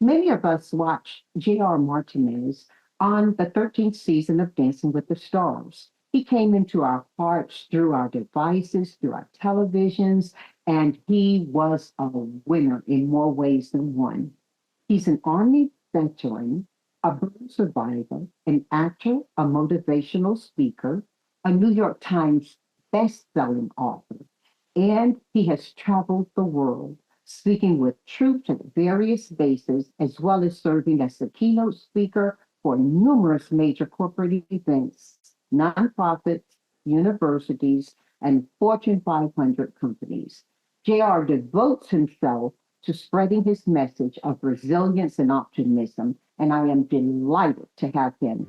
Many of us watched J.R. Martinez on the 13th season of Dancing with the Stars. He came into our hearts through our devices, through our televisions, and he was a winner in more ways than one. He's an Army veteran, a burn survivor, an actor, a motivational speaker, a New York Times best-selling author, and he has traveled the world speaking with troops at various bases, as well as serving as the keynote speaker for numerous major corporate events, nonprofits, universities, and Fortune 500 companies. JR devotes himself to spreading his message of resilience and optimism, and I am delighted to have him.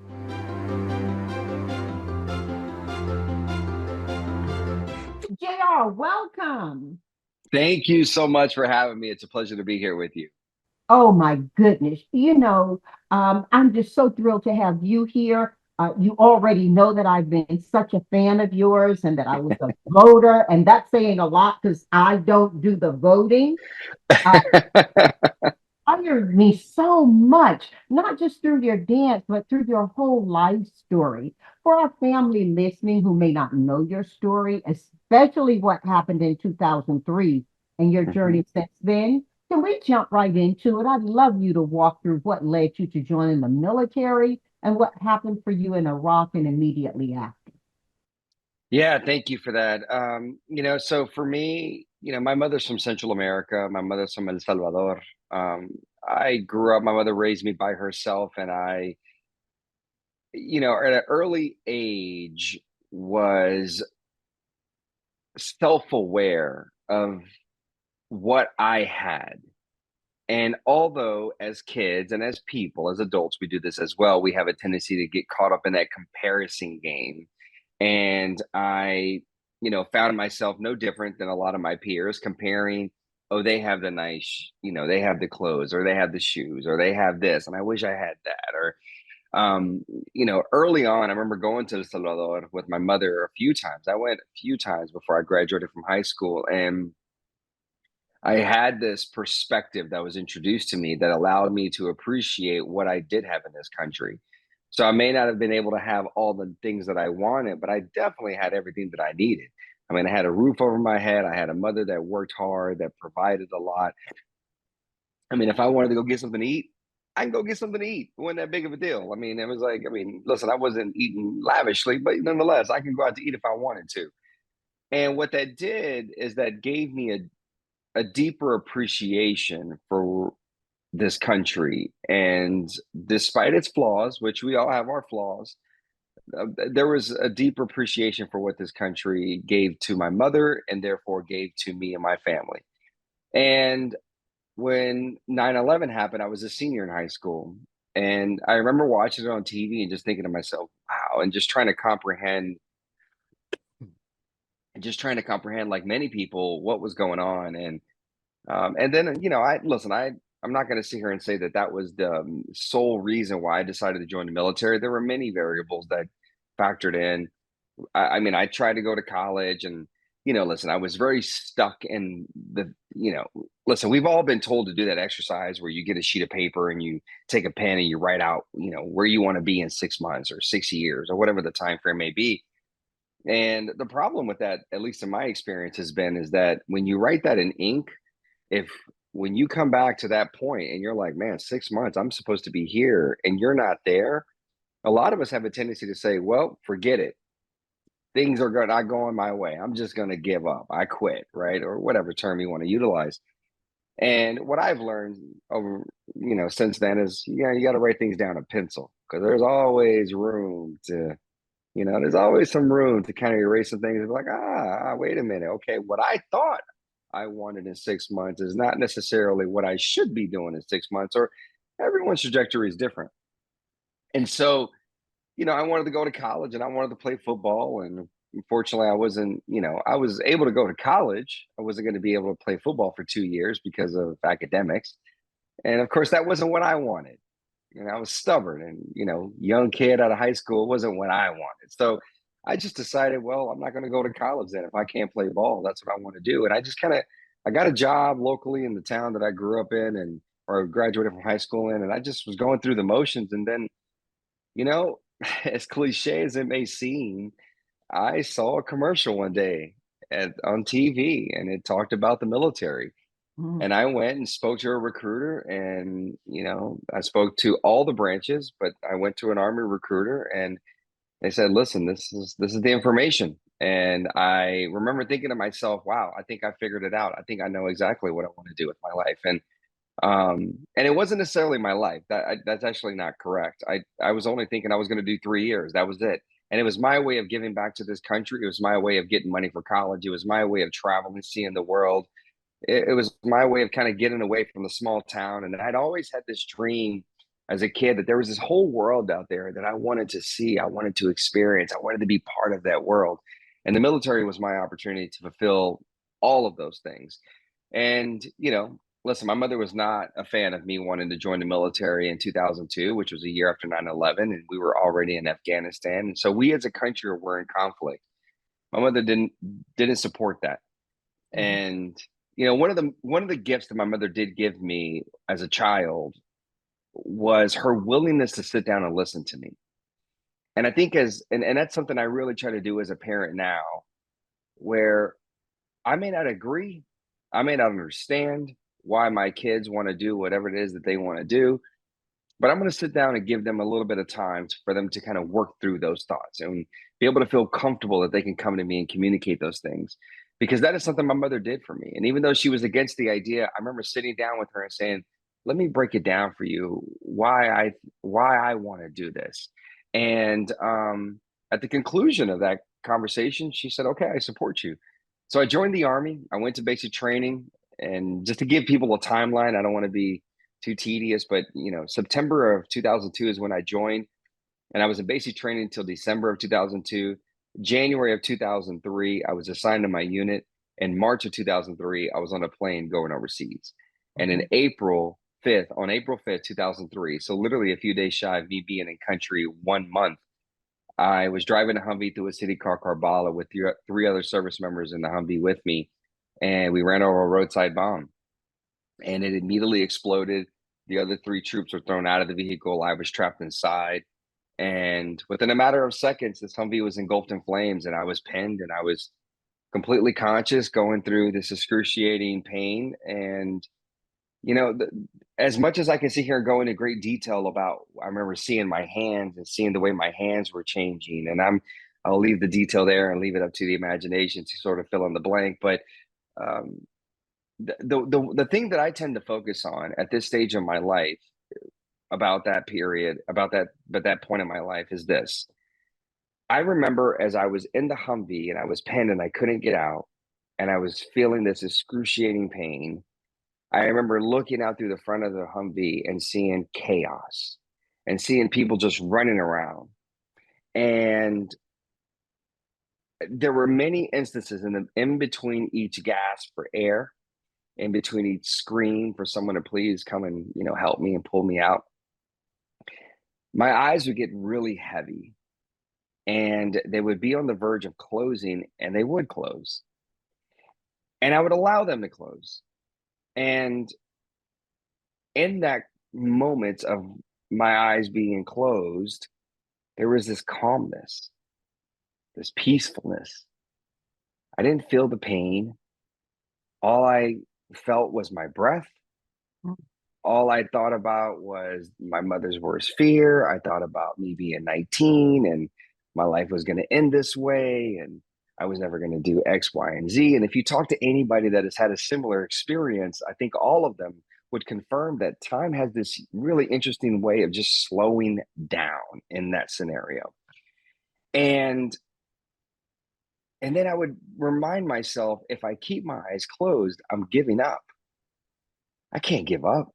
JR, welcome. Thank you so much for having me. It's a pleasure to be here with you. Oh my goodness. I'm just so thrilled to have you here. You already know that I've been such a fan of yours and that I was a voter, and that's saying a lot because I don't do the voting. Uh, Honored me so much, not just through your dance, but through your whole life story. For our family listening who may not know your story, especially what happened in 2003 and your Mhm. journey since then, can we jump right into it? I'd love you to walk through what led you to joining the military and what happened for you in Iraq and immediately after. Yeah, thank you for that. So for me, my mother's from Central America. My mother's from El Salvador. Um, I grew up, my mother raised me by herself, and at an early age was self-aware of what I had. And although as kids and as people, as adults, we do this as well, we have a tendency to get caught up in that comparison game. And I, found myself no different than a lot of my peers comparing, oh, they have the nice, they have the clothes or they have the shoes or they have this. And I wish I had that. Or, early on, I remember going to El Salvador with my mother a few times. I went a few times before I graduated from high school. And I had this perspective that was introduced to me that allowed me to appreciate what I did have in this country. So I may not have been able to have all the things that I wanted, but I definitely had everything that I needed. I mean, I had a roof over my head. I had a mother that worked hard, that provided a lot. I mean, if I wanted to go get something to eat, I can go get something to eat. It wasn't that big of a deal. I mean, it was like, listen, I wasn't eating lavishly, but nonetheless, I can go out to eat if I wanted to. And what that did is that gave me a deeper appreciation for this country. And despite its flaws, which we all have our flaws, there was a deeper appreciation for what this country gave to my mother and therefore gave to me and my family. And when 9/11 happened, I was a senior in high school. And I remember watching it on TV and just thinking to myself, wow, and just trying to comprehend, like many people, what was going on. And then, I'm not going to sit here and say that that was the sole reason why I decided to join the military. There were many variables that factored in. I tried to go to college, and listen, I was very stuck in listen, we've all been told to do that exercise where you get a sheet of paper and you take a pen and you write out, where you want to be in 6 months or 6 years or whatever the time frame may be. And the problem with that, at least in my experience, has been is that when you write that in ink, if when you come back to that point and you're like, man, 6 months, I'm supposed to be here and you're not there, a lot of us have a tendency to say, well, forget it. Things are not going my way. I'm just going to give up. I quit, right? Or whatever term you want to utilize. And what I've learned over, since then is, you got to write things down in pencil because there's always some room to kind of erase some things and be like, wait a minute. Okay, what I thought I wanted in 6 months is not necessarily what I should be doing in 6 months, or everyone's trajectory is different. And so, I wanted to go to college and I wanted to play football. And unfortunately, I was able to go to college. I wasn't going to be able to play football for 2 years because of academics. And of course, that wasn't what I wanted. And I was stubborn and, young kid out of high school wasn't what I wanted. So I just decided, well, I'm not going to go to college then. If I can't play ball, that's what I want to do. And I just I got a job locally in the town that I grew up in. And or graduated from high school in, and I just was going through the motions. And then, you know, as cliche as it may seem, I saw a commercial one day on TV, and it talked about the military. Mm, And I went and spoke to a recruiter, and, I spoke to all the branches, but I went to an Army recruiter, and they said, listen, this is the information. And I remember thinking to myself, wow, I think I figured it out. I think I know exactly what I want to do with my life. And it wasn't necessarily my life. That's actually not correct. I was only thinking I was going to do 3 years. That was it. And it was my way of giving back to this country. It was my way of getting money for college. It was my way of traveling, seeing the world. It was my way of kind of getting away from the small town. And I'd always had this dream as a kid that there was this whole world out there that I wanted to see. I wanted to experience. I wanted to be part of that world. And the military was my opportunity to fulfill all of those things. And, listen, my mother was not a fan of me wanting to join the military in 2002, which was a year after 9/11, and we were already in Afghanistan. And so we as a country were in conflict. My mother didn't support that. mhm, And one of the gifts that my mother did give me as a child was her willingness to sit down and listen to me. And I think and that's something I really try to do as a parent now, where I may not agree, I may not understand why my kids want to do whatever it is that they want to do, but I'm going to sit down and give them a little bit of time for them to kind of work through those thoughts and be able to feel comfortable that they can come to me and communicate those things, because that is something my mother did for me. And even though she was against the idea, I remember sitting down with her and saying, let me break it down for you why I want to do this. And at the conclusion of that conversation, she said, okay, I support you. So I joined the Army. I went to basic training. And just to give people a timeline, I don't want to be too tedious, but September of 2002 is when I joined, and I was in basic training until December of 2002. January of 2003, I was assigned to my unit. In March of 2003, I was on a plane going overseas. And mhm, on April 5th, 2003, so literally a few days shy of me being in country 1 month, I was driving a Humvee through a city called Karbala with three other service members in the Humvee with me, and we ran over a roadside bomb, and it immediately exploded. The other three troops were thrown out of the vehicle. I was trapped inside. And within a matter of seconds, this Humvee was engulfed in flames, and I was pinned, and I was completely conscious going through this excruciating pain. And, you know, the, as much as I can sit here and go into great detail about, I remember seeing my hands and seeing the way my hands were changing. And I'll leave the detail there and leave it up to the imagination to sort of fill in the blank. But um, the thing that I tend to focus on at this stage of my life about that period, but that point in my life is this. I remember as I was in the Humvee and I was pinned and I couldn't get out, and I was feeling this excruciating pain. I remember looking out through the front of the Humvee and seeing chaos and seeing people just running around. And there were many instances in between each gasp for air, in between each scream for someone to please come and help me and pull me out. My eyes would get really heavy, and they would be on the verge of closing, and they would close, and I would allow them to close. And in that moment of my eyes being closed, there was this calmness, this peacefulness. I didn't feel the pain. All I felt was my breath. mm, All I thought about was my mother's worst fear. I thought about me being 19 and my life was going to end this way, and I was never going to do X, Y, and Z. And if you talk to anybody that has had a similar experience, I think all of them would confirm that time has this really interesting way of just slowing down in that scenario. And and then I would remind myself, if I keep my eyes closed, I'm giving up. I can't give up.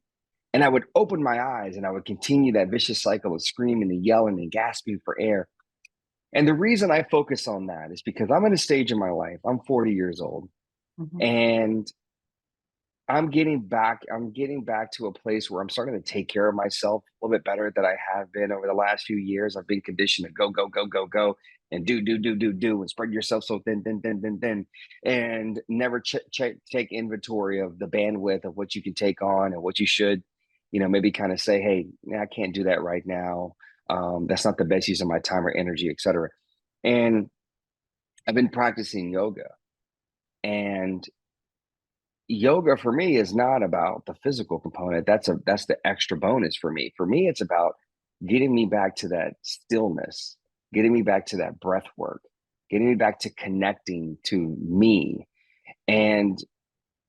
And I would open my eyes and I would continue that vicious cycle of screaming and yelling and gasping for air. And the reason I focus on that is because I'm at a stage in my life, I'm 40 years old, mhm, and I'm getting back to a place where I'm starting to take care of myself a little bit better than I have been over the last few years. I've been conditioned to go, go, go, go, go, and do, and spread yourself so thin, thin, thin, thin, thin, and never take inventory of the bandwidth of what you can take on and what you should. maybe kind of say, hey, I can't do that right now. That's not the best use of my time or energy, etc. And I've been practicing yoga, and yoga for me is not about the physical component. That's the extra bonus for me. For me, it's about getting me back to that stillness, getting me back to that breath work, getting me back to connecting to me. And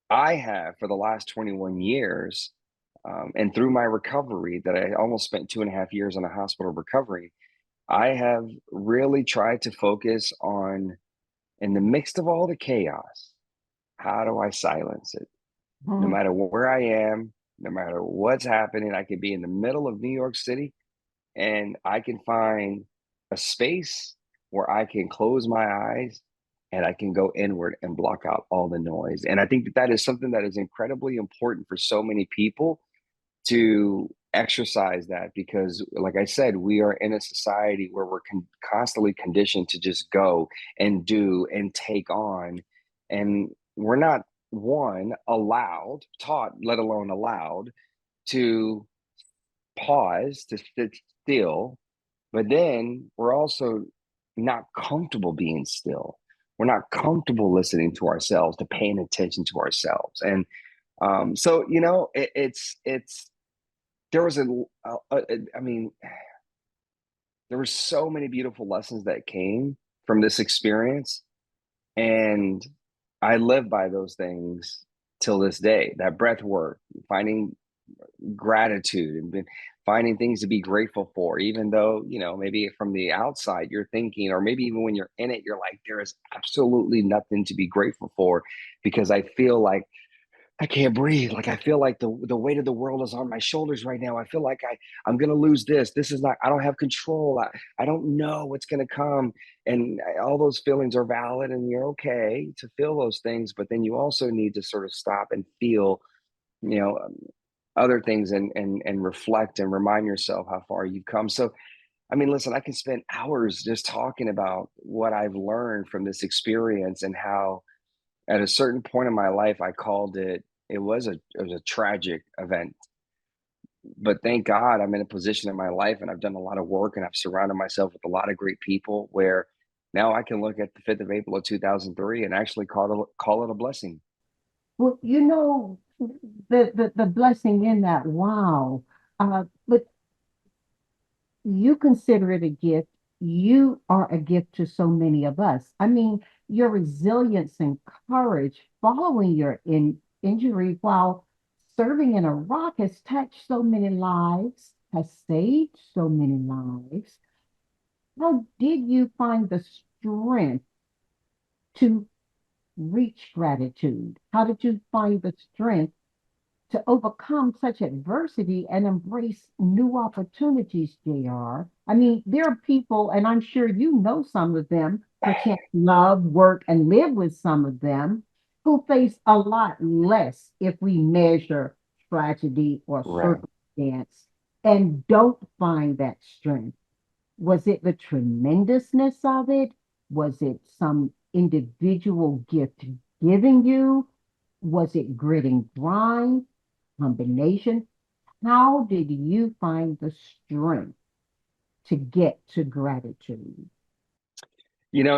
I have, for the last 21 years, and through my recovery, that I almost spent 2.5 years in a hospital recovering, I have really tried to focus on, in the midst of all the chaos, how do I silence it? No Mhm. matter where I am, no matter what's happening, I could be in the middle of New York City and I can find a space where I can close my eyes and I can go inward and block out all the noise. And I think that that is something that is incredibly important for so many people to exercise that, because like I said, we are in a society where we're constantly conditioned to just go and do and take on, and we're not, one, allowed, taught, let alone allowed, to pause, to sit still. But then we're also not comfortable being still. We're not comfortable listening to ourselves, to paying attention to ourselves. And so it's there was I mean, there were so many beautiful lessons that came from this experience, and I live by those things till this day. That breath work, finding gratitude, and finding things to be grateful for, even though, maybe from the outside you're thinking, or maybe even when you're in it, you're like, there is absolutely nothing to be grateful for, because I feel like I can't breathe. Like I feel like the weight of the world is on my shoulders right now. I feel like I'm gonna lose this. This is not. I don't have control. I don't know what's gonna come. And all those feelings are valid, and you're okay to feel those things. But then you also need to sort of stop and feel, you know, um, other things, and reflect and remind yourself how far you've come. So I mean, listen, I can spend hours just talking about what I've learned from this experience, and how at a certain point in my life, I called it. It was a tragic event, but thank God I'm in a position in my life, and I've done a lot of work, and I've surrounded myself with a lot of great people, where now I can look at the 5th of April of 2003 and actually call it a blessing. Well, the blessing in that, wow. But you consider it a gift. You are a gift to so many of us. I mean, your resilience and courage following your injury while serving in Iraq has touched so many lives, has saved so many lives. How did you find the strength to reach gratitude? How did you find the strength to overcome such adversity and embrace new opportunities, JR? I mean, there are people, and I'm sure you know some of them, perchance love, work, and live with some of them, who face a lot less if we measure tragedy or Right. circumstance and don't find that strength. Was it the tremendousness of it? Was it some individual gift giving you? Was it grit and grind? Combination? How did you find the strength to get to gratitude?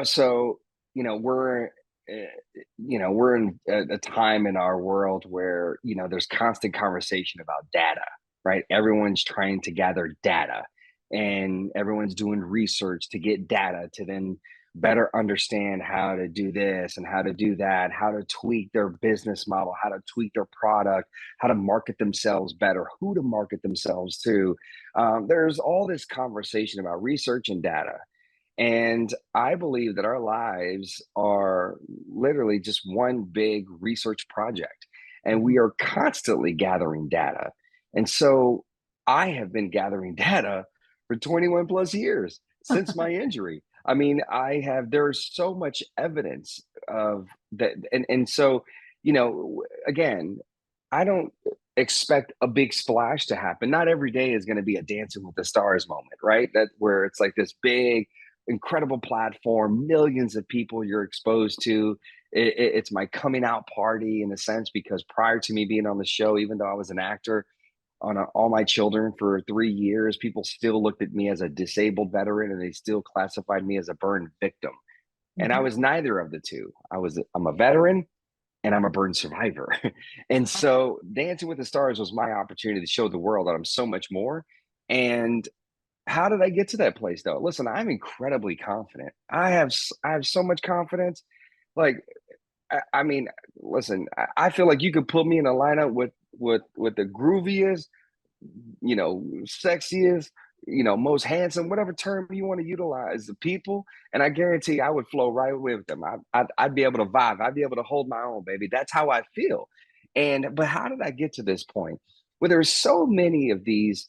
So we're in a time in our world where there's constant conversation about data, right? Everyone's trying to gather data, and everyone's doing research to get data to then better understand how to do this and how to do that, how to tweak their business model, how to tweak their product, how to market themselves better, who to market themselves to. There's all this conversation about research and data, and I believe that our lives are literally just one big research project, and we Mhm. are constantly gathering data. And so I have been gathering data for 21 plus years since my injury. I mean, there's so much evidence of that. And so, again, I don't expect a big splash to happen. Not every day is going to be a Dancing with the Stars moment, right? That where it's like this big, incredible platform, millions of people you're exposed to. It's my coming out party in a sense, because prior to me being on the show, even though I was an actor, all my children for 3 years. People still looked at me as a disabled veteran, and they still classified me as a burn victim. And I Mhm. was neither of the two. I'm a veteran and I'm a burn survivor. And so Dancing with the Stars was my opportunity to show the world that I'm so much more. And how did I get to that place though? Listen, I'm incredibly confident. I have so much confidence. Like I mean, listen, I feel like you could put me in a lineup with the grooviest, sexiest, most handsome, whatever term you want to utilize, the people, and I guarantee I would flow right with them. I'd be able to vibe. I'd be able to hold my own, baby. That's how I feel. But how did I get to this point? Well, there's so many of these,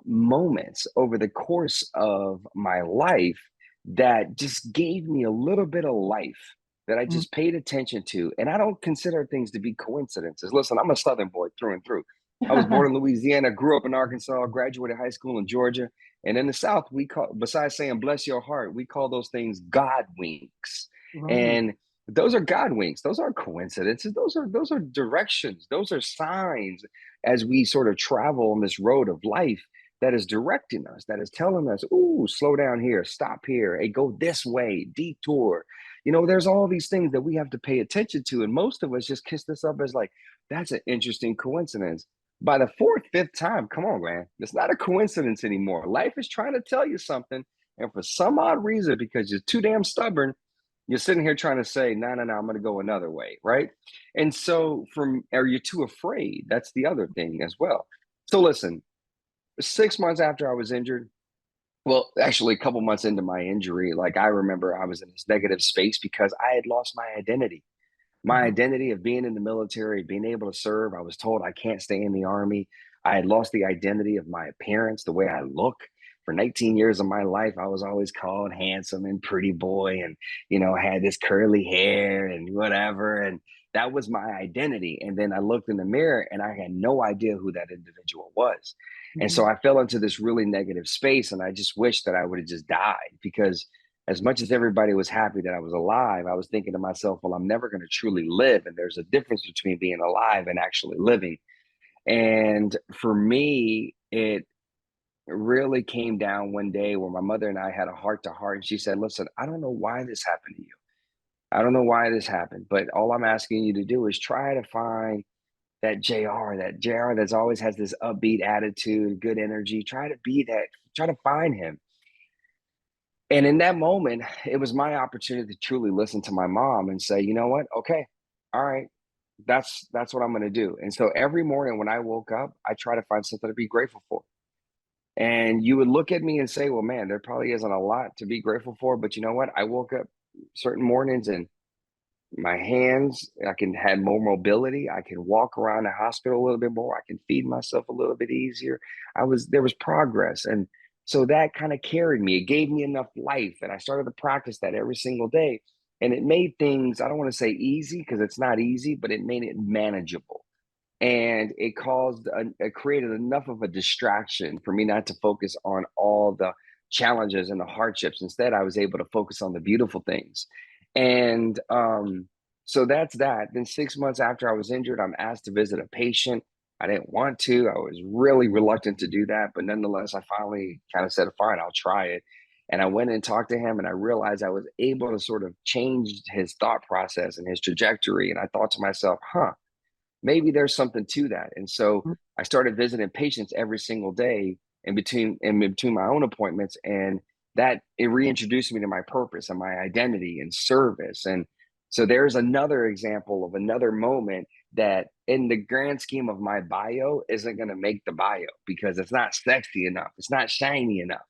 moments over the course of my life that just gave me a little bit of life that I Mhm. just paid attention to. And I don't consider things to be coincidences. Listen, I'm a Southern boy through and through. I was born in Louisiana, grew up in Arkansas, graduated high school in Georgia. And in the South, we call, besides saying bless your heart, we call those things God winks. Right. And those are God winks. Those aren't coincidences. Those are directions. Those are signs as we sort of travel on this road of life that is directing us, that is telling us, ooh, slow down here, stop here, hey, go this way, detour. There's all these things that we have to pay attention to. And most of us just kiss this up as like, that's an interesting coincidence. By the fourth, fifth time, come on, man. It's not a coincidence anymore. Life is trying to tell you something. And for some odd reason, because you're too damn stubborn, you're sitting here trying to say, no, no, no, I'm going to go another way. Right. And so, or you're too afraid. That's the other thing as well. So, listen, 6 months after I was injured, well, actually, a couple months into my injury, like I remember I was in this negative space because I had lost my identity. My Mhm. identity of being in the military, being able to serve. I was told I can't stay in the army. I had lost the identity of my appearance, the way I look. For 19 years of my life, I was always called handsome and pretty boy, and had this curly hair and whatever. And that was my identity. And then I looked in the mirror and I had no idea who that individual was. And so Mhm. I fell into this really negative space. And I just wished that I would have just died, because as much as everybody was happy that I was alive, I was thinking to myself, well, I'm never going to truly live. And there's a difference between being alive and actually living. And for me, it really came down one day where my mother and I had a heart to heart. And she said, listen, I don't know why this happened to you. I don't know why this happened, but all I'm asking you to do is try to find that JR that's always has this upbeat attitude, good energy. Try to be that, try to find him. And in that moment, it was my opportunity to truly listen to my mom and say, you know what? Okay, all right, that's what I'm going to do. And so every morning when I woke up, I try to find something to be grateful for. And you would look at me and say, well, man, there probably isn't a lot to be grateful for. But you know what? I woke up certain mornings and my hands, I can have more mobility. I can walk around the hospital a little bit more. I can feed myself a little bit easier. There was progress. And so that kind of carried me. It gave me enough life. And I started to practice that every single day. And it made things, I don't want to say easy because it's not easy, but it made it manageable. And it created enough of a distraction for me not to focus on all the challenges and the hardships. Instead, I was able to focus on the beautiful things. And so that's that. Then 6 months after I was injured, I'm asked to visit a patient. I didn't want to. I was really reluctant to do that, but nonetheless, I finally kind of said, fine, I'll try it. And I went and talked to him, and I realized I was able to sort of change his thought process and his trajectory. And I thought to myself, huh, maybe there's something to that. And so I started visiting patients every single day in between my own appointments, and that it reintroduced me to my purpose and my identity and service. And so there's another example of another moment that in the grand scheme of my bio isn't going to make the bio because it's not sexy enough, it's not shiny enough,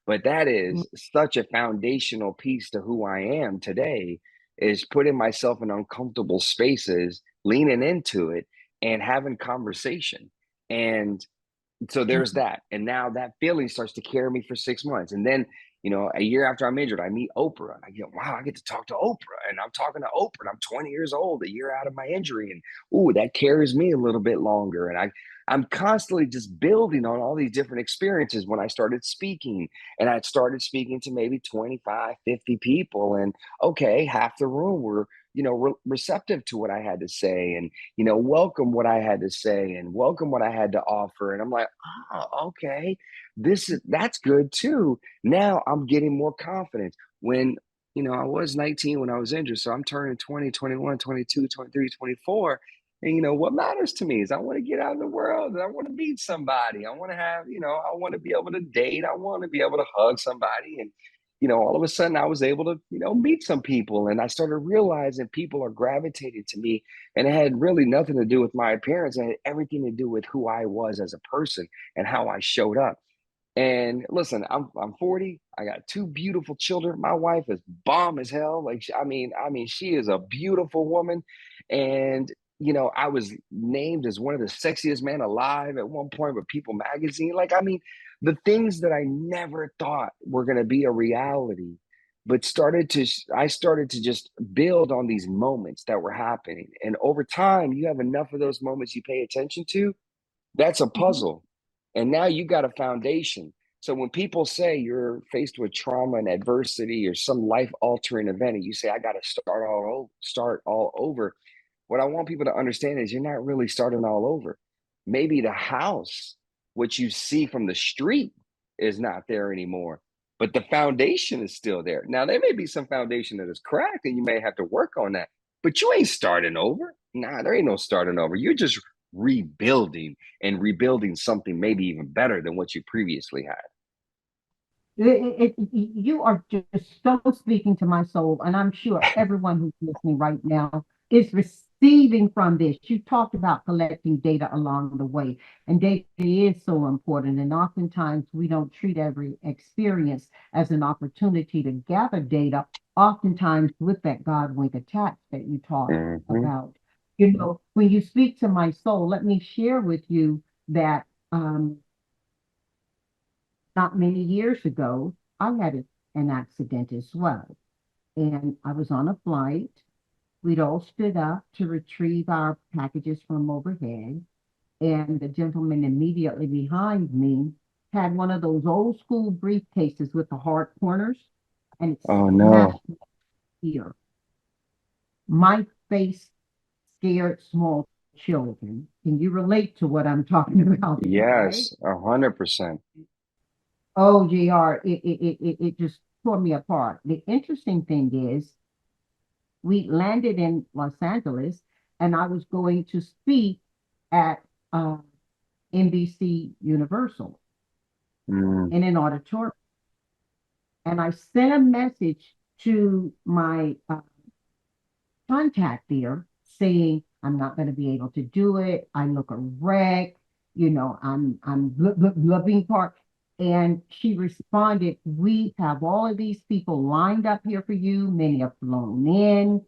but that Mhm. is such a foundational piece to who I am today, is putting myself in uncomfortable spaces, leaning into it and having conversation. And so there's Mhm. that. And now that feeling starts to carry me for 6 months. And then, a year after I'm injured, I meet Oprah. And I get, wow, I get to talk to Oprah. And I'm talking to Oprah. And I'm 20 years old, a year out of my injury. And ooh, that carries me a little bit longer. And I'm constantly just building on all these different experiences. When I started speaking, and I started speaking to maybe 25, 50 people. And okay, half the room were, receptive to what I had to say, and welcome what I had to say, and welcome what I had to offer. And I'm like, oh, okay, that's good too. Now I'm getting more confidence. When I was 19 when I was injured, so I'm turning 20, 21, 22, 23, 24. And what matters to me is I want to get out in the world and I want to meet somebody. I want to have, I want to be able to date. I want to be able to hug somebody. And all of a sudden I was able to, meet some people, and I started realizing people are gravitating to me, and it had really nothing to do with my appearance. It had everything to do with who I was as a person and how I showed up. And listen, I'm 40. I got two beautiful children. My wife is bomb as hell. Like, I mean, she is a beautiful woman. And I was named as one of the sexiest men alive at one point with People magazine. Like, I mean, the things that I never thought were going to be a reality, but I started to just build on these moments that were happening. And over time, you have enough of those moments you pay attention to, that's a Mhm. puzzle. And now you got a foundation. So when people say you're faced with trauma and adversity or some life altering event, and you say, I got to start all over. What I want people to understand is you're not really starting all over. Maybe the house, what you see from the street, is not there anymore, but the foundation is still there. Now, there may be some foundation that is cracked and you may have to work on that, but you ain't starting over. Nah, there ain't no starting over. You're just rebuilding, and rebuilding something maybe even better than what you previously had. You are just so speaking to my soul, and I'm sure everyone who's listening right now is receiving from this. You talked about collecting data along the way, and data is so important. And oftentimes we don't treat every experience as an opportunity to gather data, oftentimes with that God wink attach that you talked Hmm. about. When you speak to my soul, let me share with you that not many years ago, I had an accident as well. And I was on a flight. We'd all stood up to retrieve our packages from overhead. And the gentleman immediately behind me had one of those old school briefcases with the hard corners, and it Oh smashed no. me here. My face scared small children. Can you relate to what I'm talking about here, right? Yes, 100%. Oh, JR, it just tore me apart. The interesting thing is, we landed in Los Angeles, and I was going to speak at uh, NBC Universal Mm. in an auditorium. And I sent a message to my contact there saying, I'm not going to be able to do it. I look a wreck. I'm being part. And she responded, we have all of these people lined up here for you. Many have flown in.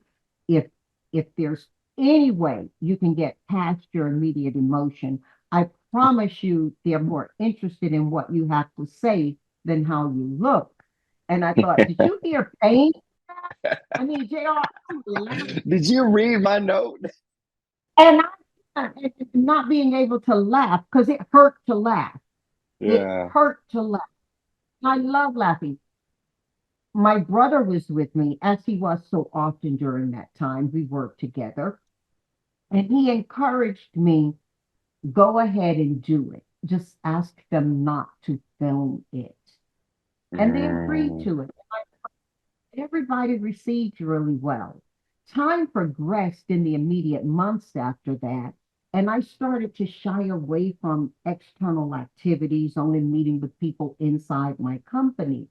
If if there's any way you can get past your immediate emotion, I promise you they're more interested in what you have to say than how you look. And I thought, did you hear pain? I mean, JR, I'm laughing. Did you read my note? And not being able to laugh because it hurt to laugh. It Yeah. hurt to laugh. I love laughing. My brother was with me, as he was so often during that time. We worked together, and he encouraged me, go ahead and do it. Just ask them not to film it. And they agreed Mm. to it. Everybody received really well. Time progressed in the immediate months after that, and I started to shy away from external activities, only meeting with people inside my company.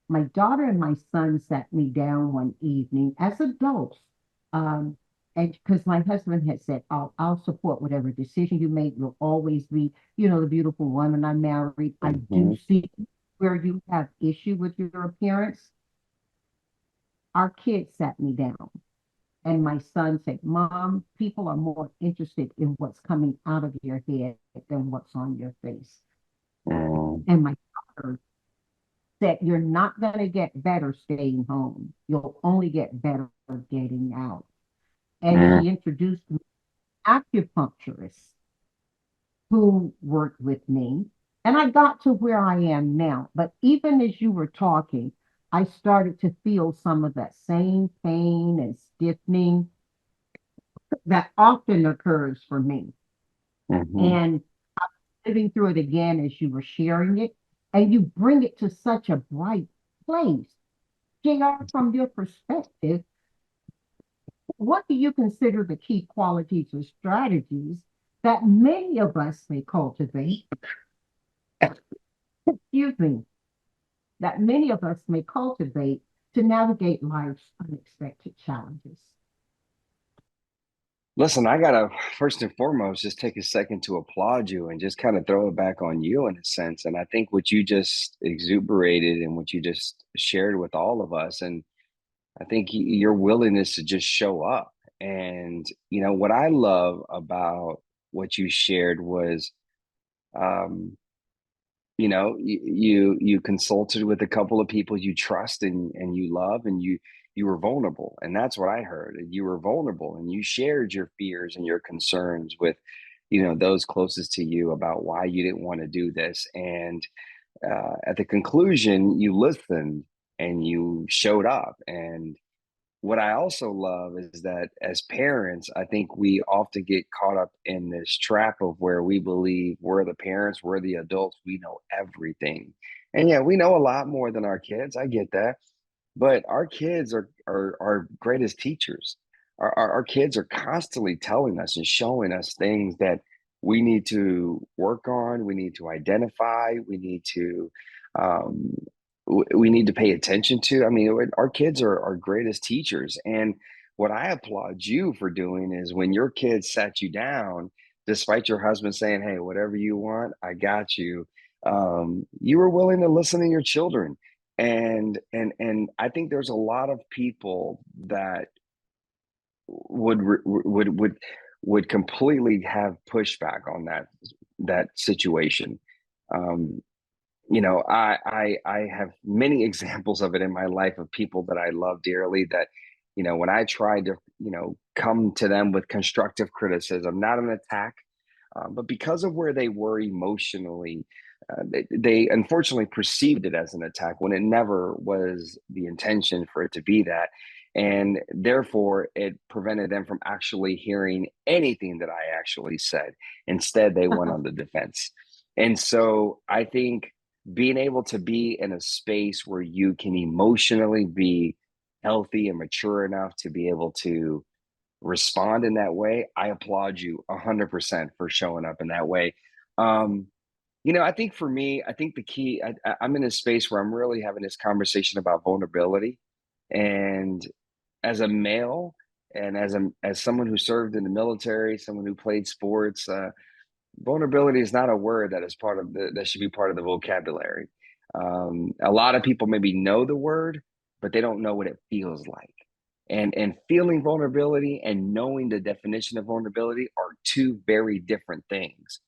My daughter and my son sat me down one evening as adults. Um, and because my husband had said, I'll support whatever decision you make. You'll always be, the beautiful woman I married. I do Hmm. see where you have issue with your appearance. Our kids sat me down, and my son said, Mom, people are more interested in what's coming out of your head than what's on your face. Mm. And my daughter said, You're not going to get better staying home. You'll only get better getting out. And Mm. she introduced me to acupuncturists who worked with me. And I got to where I am now. But even as you were talking, I started to feel some of that same pain and stiffening that often occurs for me. Hmm. And living through it again as you were sharing it, and you bring it to such a bright place. JR, from your perspective, what do you consider the key qualities or strategies that many of us may cultivate, excuse me, that many of us may cultivate to navigate life's unexpected challenges? Listen, I gotta first and foremost just take a second to applaud you and just kind of throw it back on you in a sense. And I think what you just exuberated and what you just shared with all of us, and I think your willingness to just show up. And what I love about what you shared was, um, you consulted with a couple of people you trust and you love, and you were vulnerable, and that's what I heard. You were vulnerable and you shared your fears and your concerns with those closest to you about why you didn't want to do this. And at the conclusion, you listened and you showed up. And what I also love is that as parents, I think we often get caught up in this trap of where we believe we're the parents, we're the adults, we know everything. And yeah, we know a lot more than our kids. I get that. But our kids are our greatest teachers. Our kids are constantly telling us and showing us things that we need to work on, we need to identify, um, we need to pay attention to. I mean, our kids are our greatest teachers. And what I applaud you for doing is when your kids sat you down, despite your husband saying, "Hey, whatever you want, I got you." You were willing to listen to your children. And I think there's a lot of people that would re- would completely have pushback on that situation. Um, I have many examples of it in my life of people that I love dearly that, when I tried to, come to them with constructive criticism, not an attack, but because of where they were emotionally, they unfortunately perceived it as an attack when it never was the intention for it to be that. And therefore, it prevented them from actually hearing anything that I actually said. Instead, they went on the defense. And so I think being able to be in a space where you can emotionally be healthy and mature enough to be able to respond in that way, I applaud you 100% for showing up in that way. Um, I think for me, I think the key, I'm in a space where I'm really having this conversation about vulnerability. And as a male, and as someone who served in the military, someone who played sports, vulnerability is not a word that is part of that should be part of the vocabulary. A lot of people maybe know the word, but they don't know what it feels like. And feeling vulnerability and knowing the definition of vulnerability are two very different things.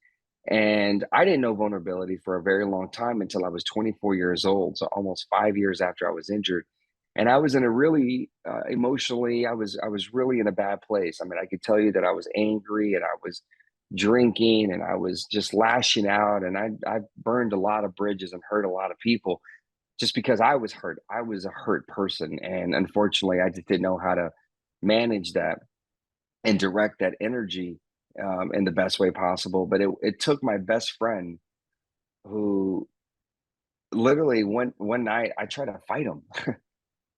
And I didn't know vulnerability for a very long time until I was 24 years old, so almost 5 years after I was injured. And I was in a really emotionally, I was really in a bad place. I mean, I could tell you that I was angry and I was drinking and I was just lashing out, and I burned a lot of bridges and hurt a lot of people just because I was hurt. I was a hurt person, and unfortunately, I just didn't know how to manage that and direct that energy in the best way possible. But it took my best friend who literally one night I tried to fight him.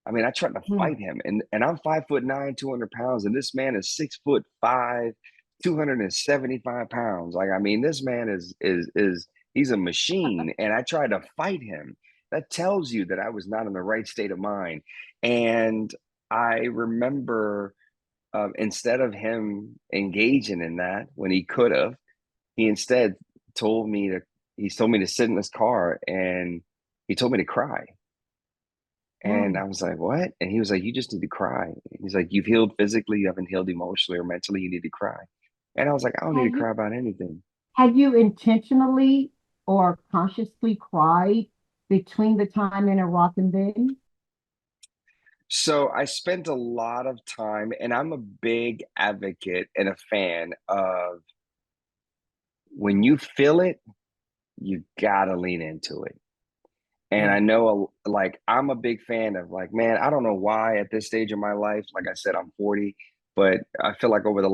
I mean, I tried to Hmm. fight him, and I'm 5'9", 200 pounds, and this man is 6'5", 275 pounds. Like, I mean, this man is he's a machine, and I tried to fight him. That tells you that I was not in the right state of mind. And I remember, instead of him engaging in that when he could have, he instead told me to. He told me to sit in his car, and he told me to cry. And Hmm. I was like, "What?" And he was like, "You just need to cry." He's like, "You've healed physically, you haven't healed emotionally or mentally. You need to cry." And I was like, "I don't need to Have you cry about anything." have you intentionally or consciously cried between the time in Iraq and then? So I spent a lot of time, and I'm a big advocate and a fan of when you feel it, you gotta lean into it. And Mm. I know, like, I'm a big fan of, like, man, I don't know why at this stage of my life, like I said, I'm 40, but I feel like over the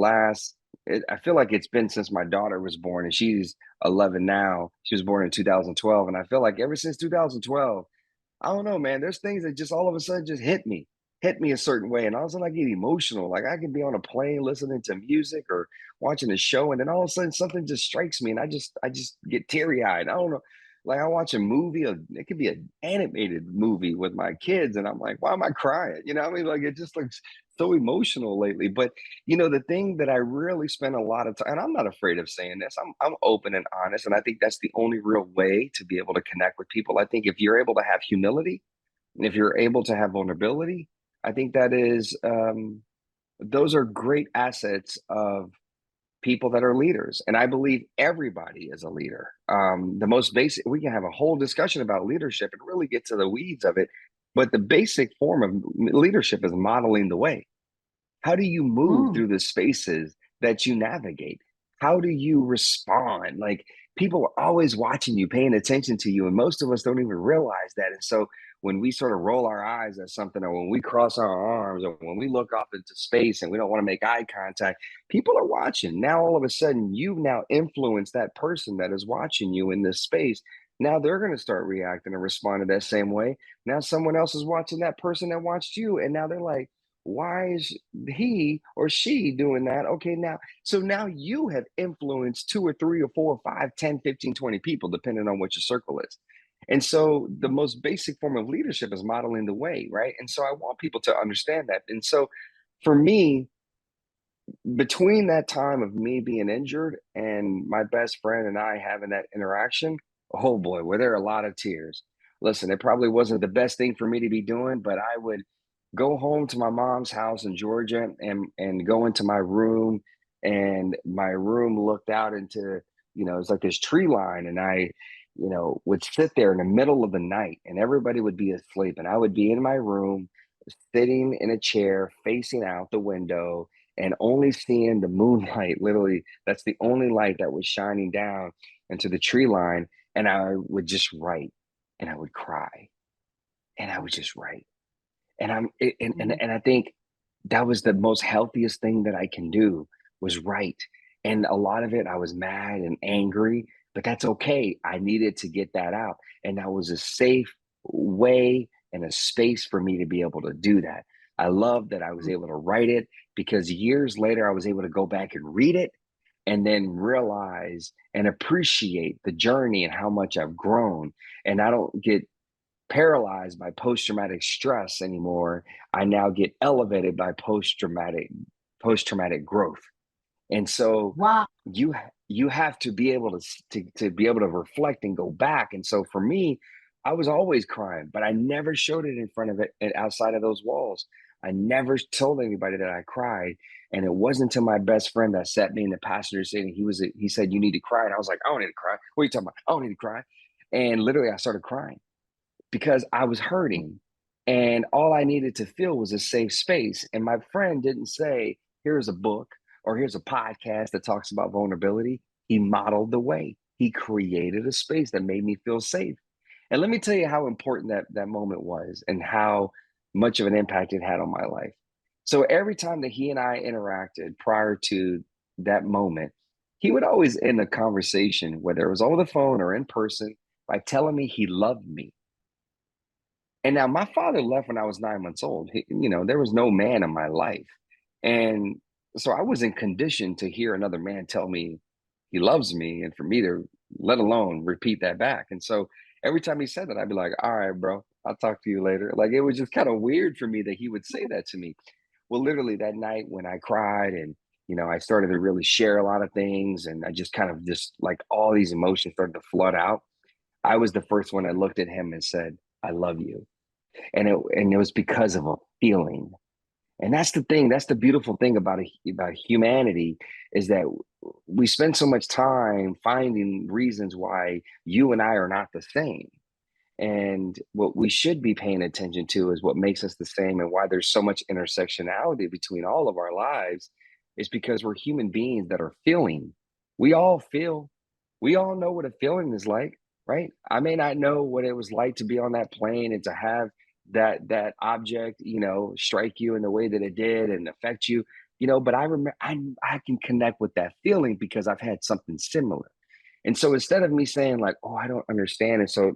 I feel like it's been since my daughter was born, and she's 11 now. She was born in 2012. And I feel like ever since 2012, I don't know, man. There's things that just all of a sudden just hit me a certain way. And all of a sudden I get emotional. Like I can be on a plane listening to music or watching a show, and then all of a sudden something just strikes me, and I just get teary eyed. I don't know. Like I watch a movie, it could be an animated movie with my kids, and I'm like, why am I crying? You know what I mean? Like it just looks so emotional lately. But the thing that I really spend a lot of time, and I'm not afraid of saying this, I'm open and honest. And I think that's the only real way to be able to connect with people. I think if you're able to have humility and if you're able to have vulnerability, I think that is those are great assets of people that are leaders. And I believe everybody is a leader. The most basic, we can have a whole discussion about leadership and really get to the weeds of it. But the basic form of leadership is modeling the way. How do you move Mm. through the spaces that you navigate? How do you respond? Like people are always watching you, paying attention to you, and most of us don't even realize that. And so when we sort of roll our eyes at something, or when we cross our arms, or when we look off into space and we don't want to make eye contact, people are watching. Now all of a sudden, you've now influenced that person that is watching you in this space. Now they're going to start reacting and responding that same way. Now someone else is watching that person that watched you, and now they're like, why is he or she doing that? Okay, now you have influenced two or three or four or five, 10, 15, 20 people, depending on what your circle is. And so the most basic form of leadership is modeling the way, right? And so I want people to understand that. And so for me, between that time of me being injured and my best friend and I having that interaction, oh boy, were there a lot of tears. Listen, it probably wasn't the best thing for me to be doing, but I would go home to my mom's house in Georgia and go into my room, and my room looked out into, it's like this tree line, and I, would sit there in the middle of the night and everybody would be asleep, and I would be in my room sitting in a chair facing out the window and only seeing the moonlight. Literally, that's the only light that was shining down into the tree line. And I would just write, and I would cry, and I would just write. And Mm. and I think that was the most healthiest thing that I can do, was write. And a lot of it, I was mad and angry, but that's okay. I needed to get that out. And that was a safe way and a space for me to be able to do that. I love that I was Mm. able to write it, because years later, I was able to go back and read it and then realize and appreciate the journey and how much I've grown. And I don't get paralyzed by post traumatic stress anymore. I now get elevated by post traumatic growth. And so Wow. you have to be able to be able to reflect and go back. And so for me, I was always crying, but I never showed it in front of it and outside of those walls. I never told anybody that I cried. And it wasn't until my best friend that sat me in the passenger seat, and he said, "You need to cry." And I was like, "I don't need to cry. What are you talking about? I don't need to cry." And literally I started crying because I was hurting, and all I needed to feel was a safe space. And my friend didn't say, here's a book or here's a podcast that talks about vulnerability. He modeled the way. He created a space that made me feel safe. And let me tell you how important that moment was and how much of an impact it had on my life. So every time that he and I interacted prior to that moment, he would always end a conversation, whether it was over the phone or in person, by telling me he loved me. And now my father left when I was 9 months old. There was no man in my life. And so I wasn't conditioned to hear another man tell me he loves me, and for me to let alone repeat that back. And so every time he said that, I'd be like, all right, bro, I'll talk to you later. Like it was just kind of weird for me that he would say that to me. Well, literally that night when I cried and I started to really share a lot of things, and I just kind of just like all these emotions started to flood out. I was the first one that looked at him and said, I love you. And it was because of a feeling. And that's the thing, that's the beautiful thing about humanity, is that we spend so much time finding reasons why you and I are not the same. And what we should be paying attention to is what makes us the same, and why there's so much intersectionality between all of our lives is because we're human beings that are feeling. We all feel. We all know what a feeling is like. right? I may not know what it was like to be on that plane and to have that object, strike you in the way that it did and affect you, but I remember I can connect with that feeling because I've had something similar. And so instead of me saying like, "Oh, I don't understand," and so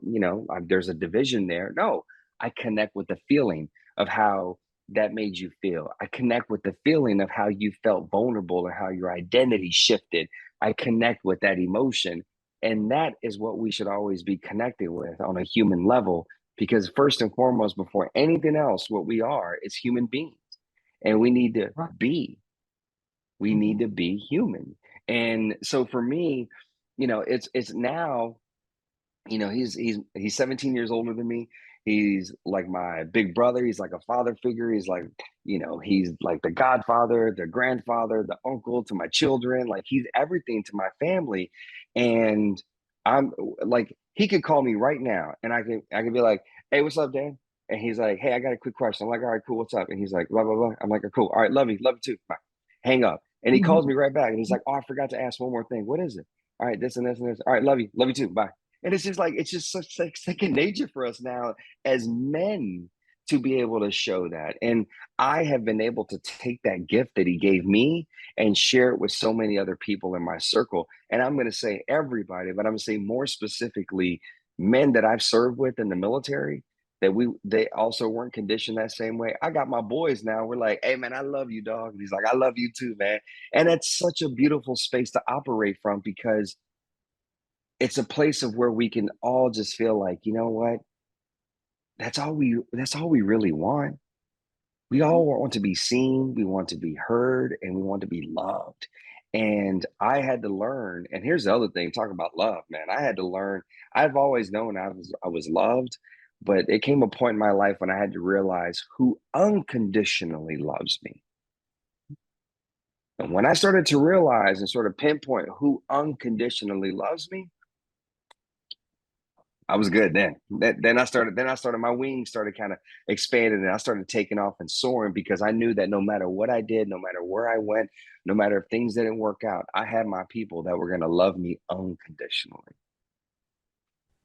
there's a division there. No, I connect with the feeling of how that made you feel. I connect with the feeling of how you felt vulnerable and how your identity shifted. I connect with that emotion, and that is what we should always be connected with on a human level. Because first and foremost, before anything else, what we are is human beings, and we need to Right. be we Mhm. need to be human. And so for me, it's now, he's 17 years older than me. He's like my big brother. He's like a father figure. He's like, he's like the godfather, the grandfather, the uncle to my children. Like he's everything to my family. And I'm like, he could call me right now and I can be like, "Hey, what's up, Dan?" And he's like, "Hey, I got a quick question." I'm like, "All right, cool. What's up?" And he's like, "Blah, blah, blah." I'm like, "Cool. All right. Love you too. Bye." Hang up. And he calls Mhm. me right back and he's like, "Oh, I forgot to ask one more thing. What is it?" "All right, this and this and this. All right, love you. Love you too. Bye." And it's just like it's just such like second nature for us now as men to be able to show that. And I have been able to take that gift that he gave me and share it with so many other people in my circle. And I'm going to say everybody, but I'm going to say more specifically men that I've served with in the military that they also weren't conditioned that same way. I got my boys now. We're like, "Hey man, I love you, dog." And he's like, "I love you too, man." And it's such a beautiful space to operate from because it's a place of where we can all just feel like, you know what? That's all we really want. We all want to be seen, we want to be heard, and we want to be loved. And I had to learn, and here's the other thing, talk about love, man. I had to learn. I've always known I was loved, but it came a point in my life when I had to realize who unconditionally loves me. And when I started to realize and sort of pinpoint who unconditionally loves me, I was good then. Then I started my wings started kind of expanding and I started taking off and soaring because I knew that no matter what I did, no matter where I went, no matter if things didn't work out, I had my people that were going to love me unconditionally.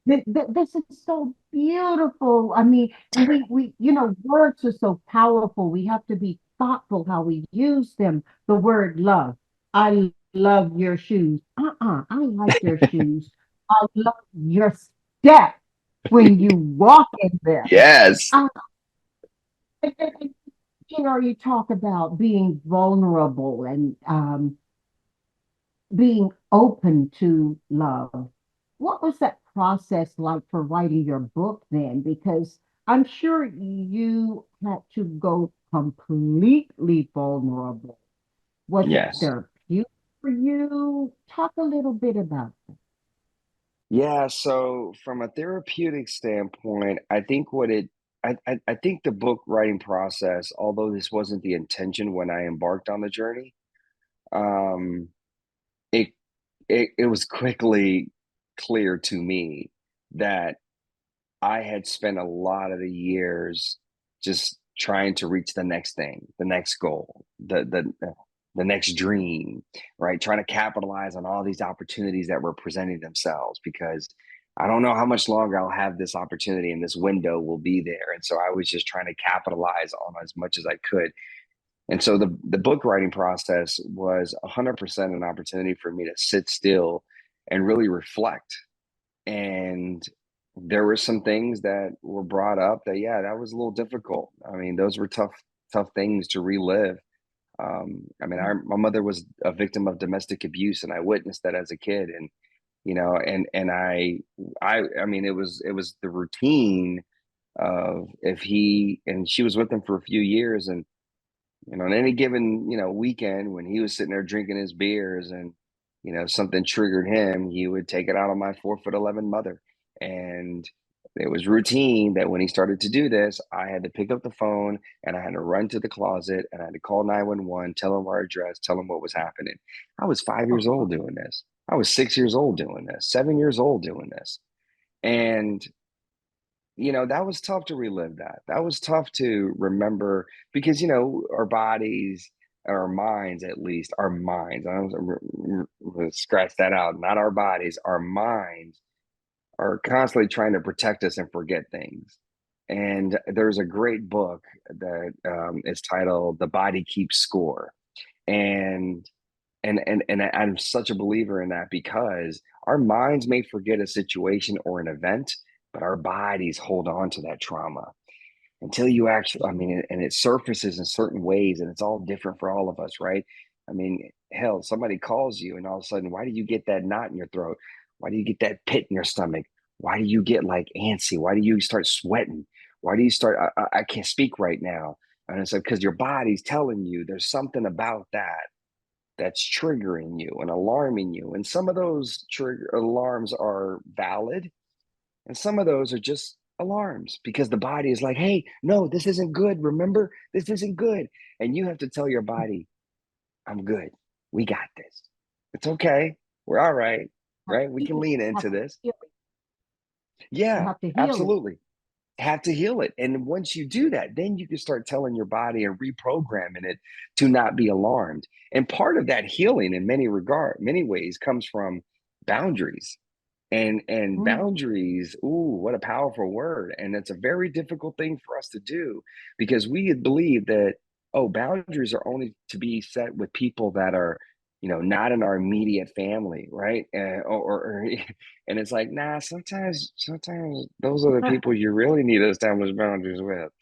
This is so beautiful. I mean, and words are so powerful. We have to be thoughtful how we use them. The word love. I love your shoes. I like your shoes. I love your step when you walk in them. Yes. Uh, and, you talk about being vulnerable and being open to love. What was that process like for writing your book then? Because I'm sure you had to go completely vulnerable. Was it Yes. therapeutic for you? Talk a little bit about that. Yeah. So from a therapeutic standpoint, I think I think the book writing process, although this wasn't the intention when I embarked on the journey, um, it it was quickly clear to me that I had spent a lot of the years just trying to reach the next thing, the next goal, the next dream, right? Trying to capitalize on all these opportunities that were presenting themselves because I don't know how much longer I'll have this opportunity and this window will be there. And so I was just trying to capitalize on as much as I could. And so the book writing process was 100% an opportunity for me to sit still and really reflect. And there were some things that were brought up that, yeah, that was a little difficult. I mean, those were tough things to relive. I mean, my mother was a victim of domestic abuse, and I witnessed that as a kid. And and I mean, it was the routine of if he and she was with him for a few years, and on any given, weekend when he was sitting there drinking his beers and, something triggered him, he would take it out on my 4'11" mother. And it was routine that when he started to do this, I had to pick up the phone and I had to run to the closet and I had to call 911, tell him our address, tell him what was happening. I was 5 years old doing this. I was 6 years old doing this, 7 years old doing this. And that was tough to relive that. That was tough to remember because, our bodies, our minds, at least our minds, I don't scratch that out, not our bodies, our minds are constantly trying to protect us and forget things. And there's a great book that is titled "The Body Keeps Score," and I'm such a believer in that because our minds may forget a situation or an event, but our bodies hold on to that trauma until you actually, I mean, and it surfaces in certain ways, and it's all different for all of us, right? I mean, hell, somebody calls you and all of a sudden, why do you get that knot in your throat? Why do you get that pit in your stomach? Why do you get like antsy? Why do you start sweating? Why do you start, I can't speak right now? And it's like, because your body's telling you there's something about that that's triggering you and alarming you. And some of those trigger alarms are valid, and some of those are just alarms because the body is like, hey, no, this isn't good. Remember, this isn't good. And you have to tell your body, I'm good. We got this. It's okay. We're all right. Right. We can lean Have into to this. heal it. You Yeah, have to heal it. absolutely. Have to heal it. And once you do that, then you can start telling your body and reprogramming it to not be alarmed. And part of that healing in many ways comes from boundaries. And Mm, boundaries, ooh, what a powerful word. And it's a very difficult thing for us to do because we believe that, oh, boundaries are only to be set with people that are, not in our immediate family, right? And it's like, nah, sometimes those are the people you really need to establish boundaries with.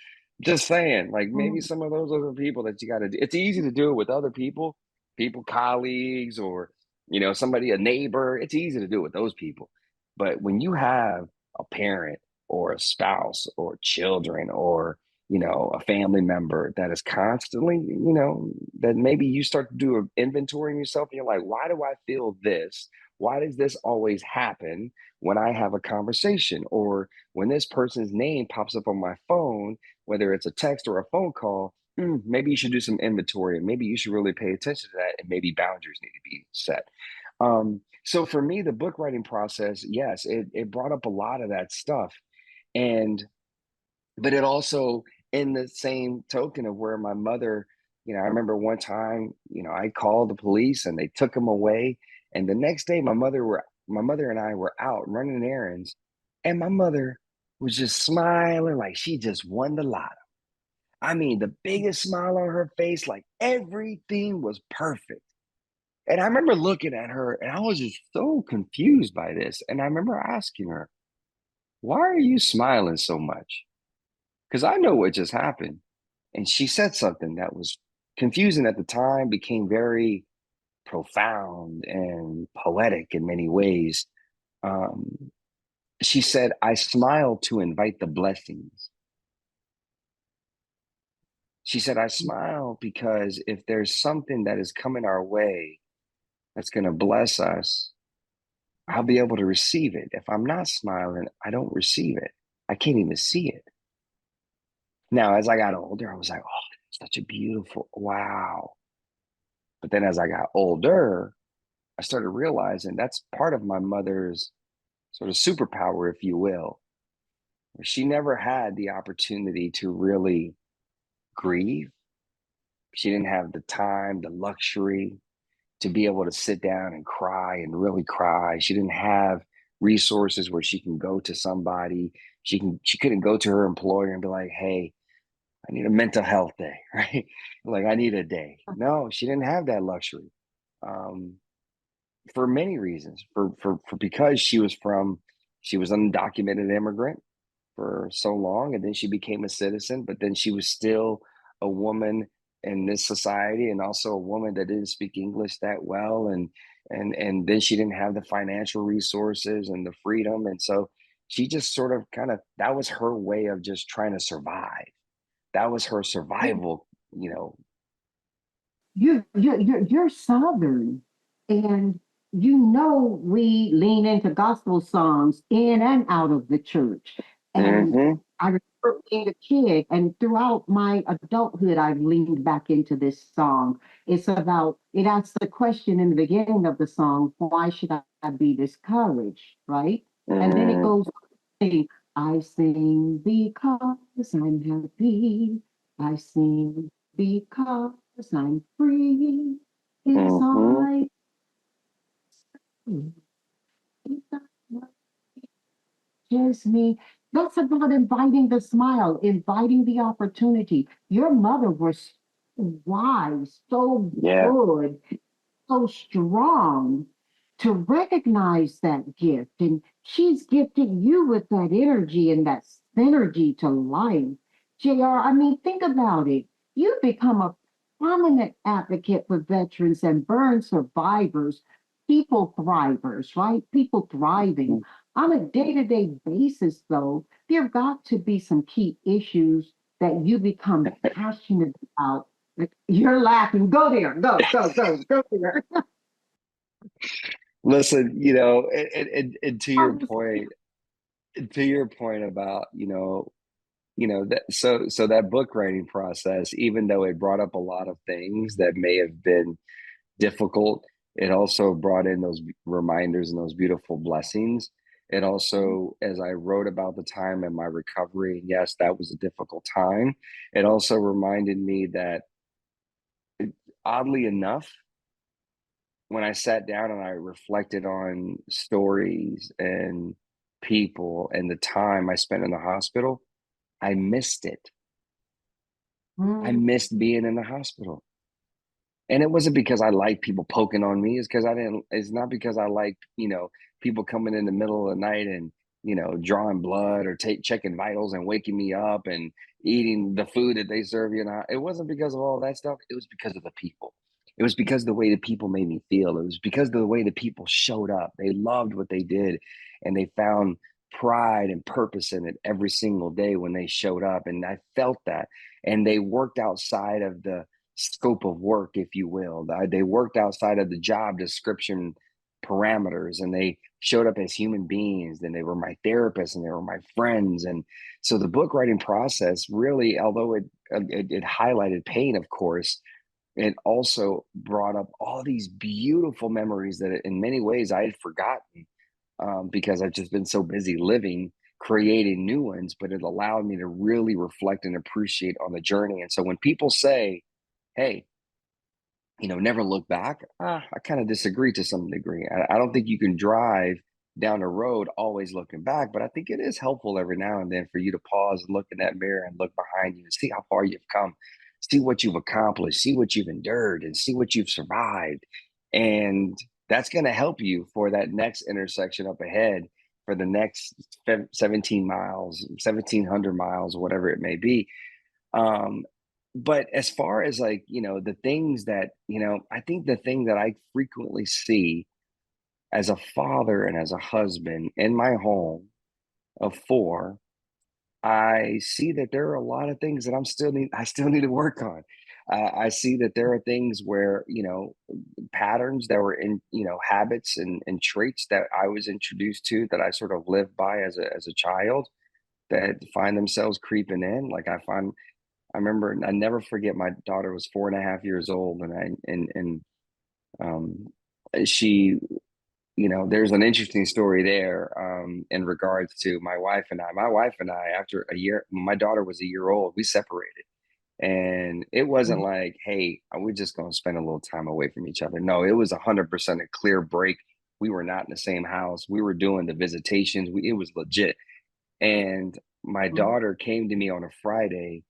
Just saying, like maybe mm, some of those are the people that you got to do. It's easy to do it with other people, colleagues, or somebody, a neighbor. It's easy to do it with those people. But when you have a parent or a spouse or children or a family member that is constantly, that maybe you start to do an inventory in yourself and you're like, why do I feel this? Why does this always happen when I have a conversation or when this person's name pops up on my phone, whether it's a text or a phone call? Maybe you should do some inventory and maybe you should really pay attention to that and maybe boundaries need to be set. So for me, the book writing process, yes, it brought up a lot of that stuff. And but it also, in the same token of where my mother, I remember one time, I called the police and they took him away. And the next day my mother and I were out running errands, and my mother was just smiling like she just won the lotto. I mean, the biggest smile on her face, like everything was perfect. And I remember looking at her and I was just so confused by this. And I remember asking her, why are you smiling so much? Because I know what just happened. And she said something that was confusing at the time, became very profound and poetic in many ways. Um, she said, I smile to invite the blessings. She said, I smile because if there's something that is coming our way that's going to bless us, I'll be able to receive it. If I'm not smiling, I don't receive it. I can't even see it. Now, as I got older, I was like, oh, that's such a beautiful, wow. But then as I got older, I started realizing that's part of my mother's sort of superpower, if you will. She never had the opportunity to really grieve. She didn't have the time, the luxury to be able to sit down and cry and really cry. She didn't have resources where she can go to somebody. She couldn't go to her employer and be like, "Hey, I need a mental health day," right? Like I need a day. No, she didn't have that luxury. Um, for many reasons. For because she was an undocumented immigrant for so long, and then she became a citizen, but then she was still a woman in this society and also a woman that didn't speak English that well, and then she didn't have the financial resources and the freedom, and so she just sort of kind of, that was her way of just trying to survive. That was her mm. survival, You're Southern, and we lean into gospel songs in and out of the church. And hmm I remember being a kid, and throughout my adulthood, I've leaned back into this song. It asks the question in the beginning of the song, why should I be discouraged, right? And then it hmm goes, sing, I sing because I'm happy. I sing because I'm free hmm inside. just me. That's about inviting the smile, inviting the opportunity. Your mother was wise, so Yeah. good, so strong to recognize that gift. And she's gifted you with that energy and that synergy to life. JR, I mean, think about it. You've become a prominent advocate for veterans and burn survivors, people thrivers, right? People thriving. On a day to day basis, though, there have got to be some key issues that you become passionate about. Like, you're laughing. Go there. Go there. Listen, and to your point about, that, so that book writing process, even though it brought up a lot of things that may have been difficult, it also brought in those reminders and those beautiful blessings. It also, as I wrote about the time and my recovery, and yes, that was a difficult time, it also reminded me that, oddly enough, when I sat down and I reflected on stories and people and the time I spent in the hospital, I missed it. I Mm, missed being in the hospital. And it wasn't because I like people poking on me. It's because I didn't, it's not because I like, people coming in the middle of the night and, drawing blood or checking vitals and waking me up and eating the food that they serve you. And it wasn't because of all that stuff. It was because of the people. It was because of the way the people made me feel. It was because of the way the people showed up. They loved what they did and they found pride and purpose in it every single day when they showed up. And I felt that. And they worked outside of the scope of work, if you will. They worked outside of the job description parameters and they showed up as human beings. And they were my therapists and they were my friends. And so the book writing process really, although it highlighted pain, of course, it also brought up all these beautiful memories that in many ways I had forgotten, because I've just been so busy living, creating new ones. But it allowed me to really reflect and appreciate on the journey. And so when people say, hey, never look back. I kind of disagree to some degree. I don't think you can drive down the road always looking back, but I think it is helpful every now and then for you to pause and look in that mirror and look behind you and see how far you've come, see what you've accomplished, see what you've endured, and see what you've survived. And that's going to help you for that next intersection up ahead, for the next 17 miles, 1700 miles, whatever it may be. Um, but as far as, like, the things that, I think the thing that I frequently see as a father and as a husband in my home of four, I see that there are a lot of things that I still need to work on. I see that there are things where, patterns that were in, habits and traits that I was introduced to that I sort of lived by as a child that find themselves creeping in. Like I remember, I never forget, my daughter was 4.5 years old, um, she, there's an interesting story there, in regards to my wife and I. My wife and I, after a year, my daughter was a year old, we separated. And it wasn't mm, like, hey, we're just going to spend a little time away from each other. No, it was 100% a clear break. We were not in the same house. We were doing the visitations. It was legit. And my mm, daughter came to me on a Friday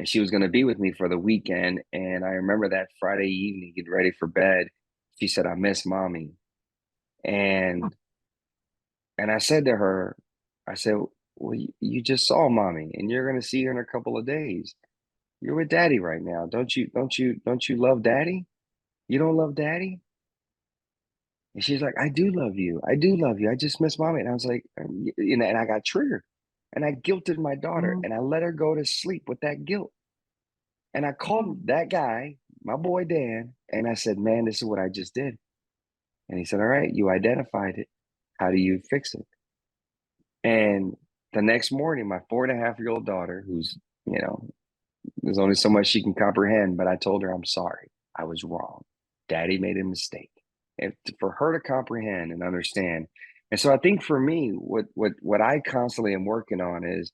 and she was going to be with me for the weekend. And I remember that Friday evening, getting ready for bed, she said, "I miss mommy." And I said to her, I said, "Well, you just saw mommy, and you're going to see her in a couple of days. You're with daddy right now. Don't you love daddy? You don't love daddy?" And she's like, "I do love you. I do love you. I just miss mommy." And I was like, and I got triggered, and I guilted my daughter, mm, and I let her go to sleep with that guilt. And I called that guy, my boy Dan, and I said, "Man, this is what I just did." And he said, "All right, you identified it. How do you fix it?" And the next morning, my 4.5-year-old daughter, who's, you know, there's only so much she can comprehend, but I told her, "I'm sorry. I was wrong. Daddy made a mistake." And for her to comprehend and understand. And so I think for me, what I constantly am working on is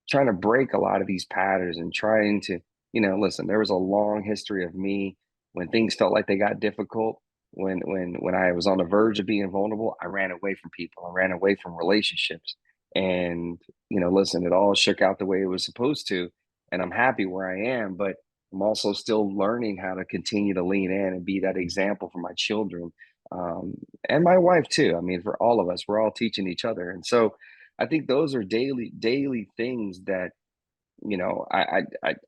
trying to break a lot of these patterns and trying to, listen, there was a long history of me when things felt like they got difficult, when I was on the verge of being vulnerable, I ran away from people, I ran away from relationships. And, listen, it all shook out the way it was supposed to. And I'm happy where I am, but I'm also still learning how to continue to lean in and be that example for my children, um, and my wife too. I mean, for all of us, we're all teaching each other. And so I think those are daily things that,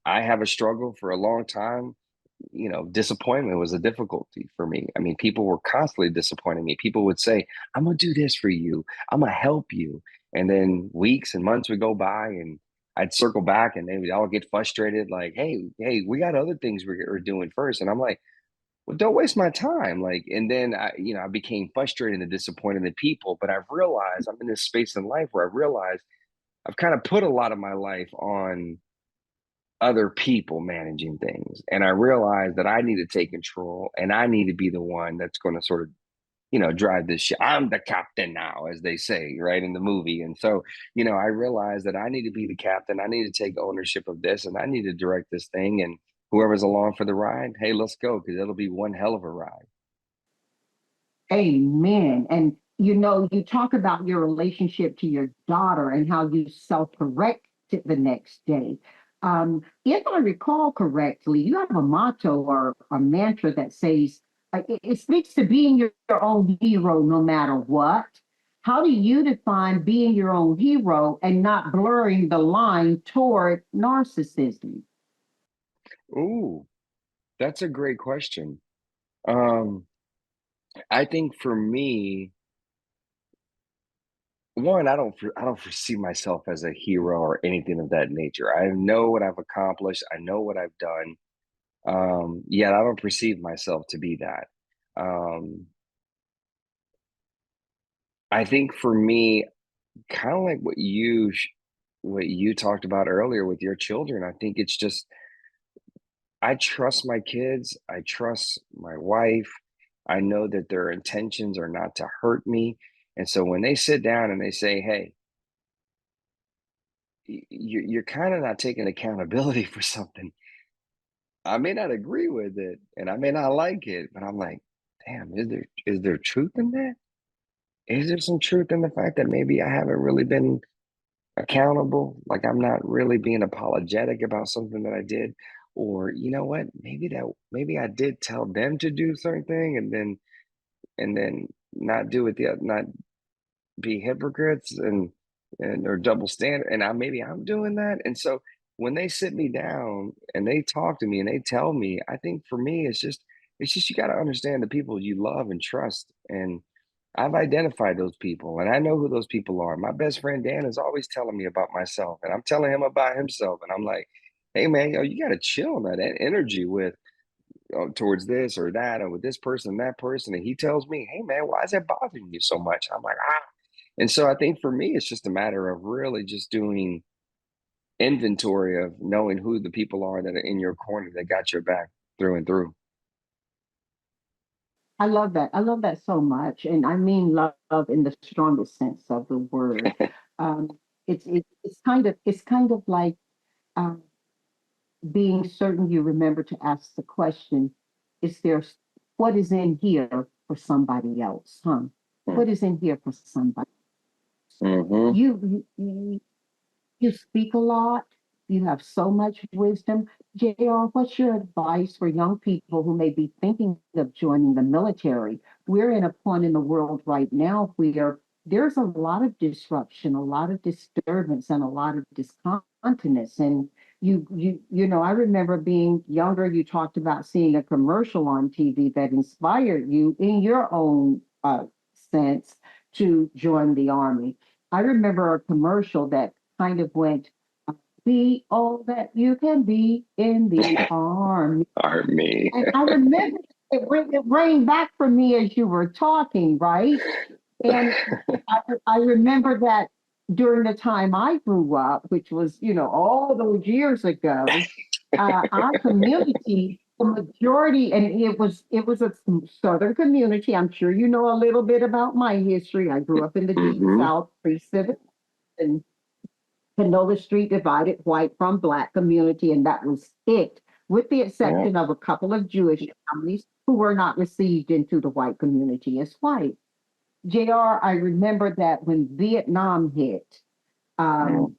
I have a struggle for a long time. Disappointment was a difficulty for me. I mean, people were constantly disappointing me. People would say, I'm going to do this for you. I'm going to help you. And then weeks and months would go by, and I'd circle back and they would all get frustrated. Like, hey, we got other things we're doing first. And I'm like, well, don't waste my time. Like, and then I became frustrated and disappointed in people, but I've realized I'm in this space in life where I realize I've kind of put a lot of my life on other people managing things. And I realized that I need to take control and I need to be the one that's going to sort of, drive this ship. I'm the captain now, as they say, right, in the movie. And so, I realized that I need to be the captain. I need to take ownership of this and I need to direct this thing. And whoever's along for the ride, hey, let's go, because it'll be one hell of a ride. Amen. And you talk about your relationship to your daughter and how you self-corrected the next day. If I recall correctly, you have a motto or a mantra that says it speaks to being your own hero no matter what. How do you define being your own hero and not blurring the line toward narcissism? Ooh, that's a great question. Um, I think for me, one, I don't foresee myself as a hero or anything of that nature. I know what I've accomplished. I know what I've done. Yet I don't perceive myself to be that. Um, I think for me, kind of like what you talked about earlier with your children. I think it's just I trust my kids. I trust my wife. I know that their intentions are not to hurt me. And so when they sit down and they say, "Hey, you're kind of not taking accountability for something," I may not agree with it and I may not like it, but I'm like, damn, is there truth in that? Is there some truth in the fact that maybe I haven't really been accountable? Like I'm not really being apologetic about something that I did? Or you know what? Maybe I did tell them to do certain thing and then not do it not be hypocrites and or double standard, and maybe I'm doing that. And so when they sit me down and they talk to me and they tell me, I think for me it's just you got to understand the people you love and trust. And I've identified those people and I know who those people are. My best friend Dan is always telling me about myself and I'm telling him about himself, and I'm like, hey man, you got to chill on that energy with towards this or that or with this person and that person. And he tells me, hey man, why is that bothering you so much? I'm like, ah. And so I think for me, it's just a matter of really just doing inventory of knowing who the people are that are in your corner that got your back through and through. I love that. I love that so much, and I mean love in the strongest sense of the word. Um, it's kind of like um, being certain you remember to ask the question: Is there what is in here for somebody else? Huh? What is in here for somebody? Mm-hmm. You you speak a lot. You have so much wisdom. JR, what's your advice for young people who may be thinking of joining the military? We're in a point in the world right now where there's a lot of disruption, a lot of disturbance, and a lot of discontinuous. And I remember being younger, you talked about seeing a commercial on TV that inspired you in your own sense to join the Army. I remember a commercial that kind of went, be all that you can be in the army. Army. And I remember it rang back for me as you were talking, right? And I remember that during the time I grew up, which was, all those years ago, our community, the majority, and it was a southern community. I'm sure you know a little bit about my history. I grew up in the deep Mm-hmm. South, pre-civil, and Canola Street divided white from black community, and that was it, with the Yeah. exception of a couple of Jewish families who were not received into the white community as white. JR, I remember that when Vietnam hit, Um,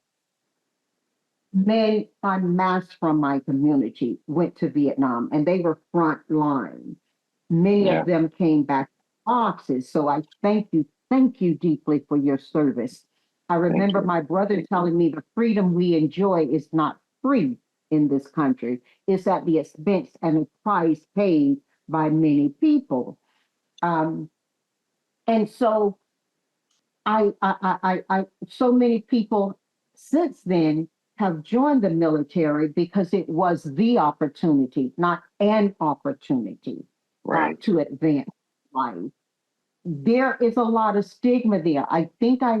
Men en masse from my community went to Vietnam and they were front line. Many Yeah. of them came back boxes. So I thank you deeply for your service. I Thank remember you. my brother telling me the freedom we enjoy is not free in this country. It's at the expense and the price paid by many people. Um, and so so many people since then have joined the military because it was the opportunity, not an opportunity Right. to advance life. There is a lot of stigma there. The I think I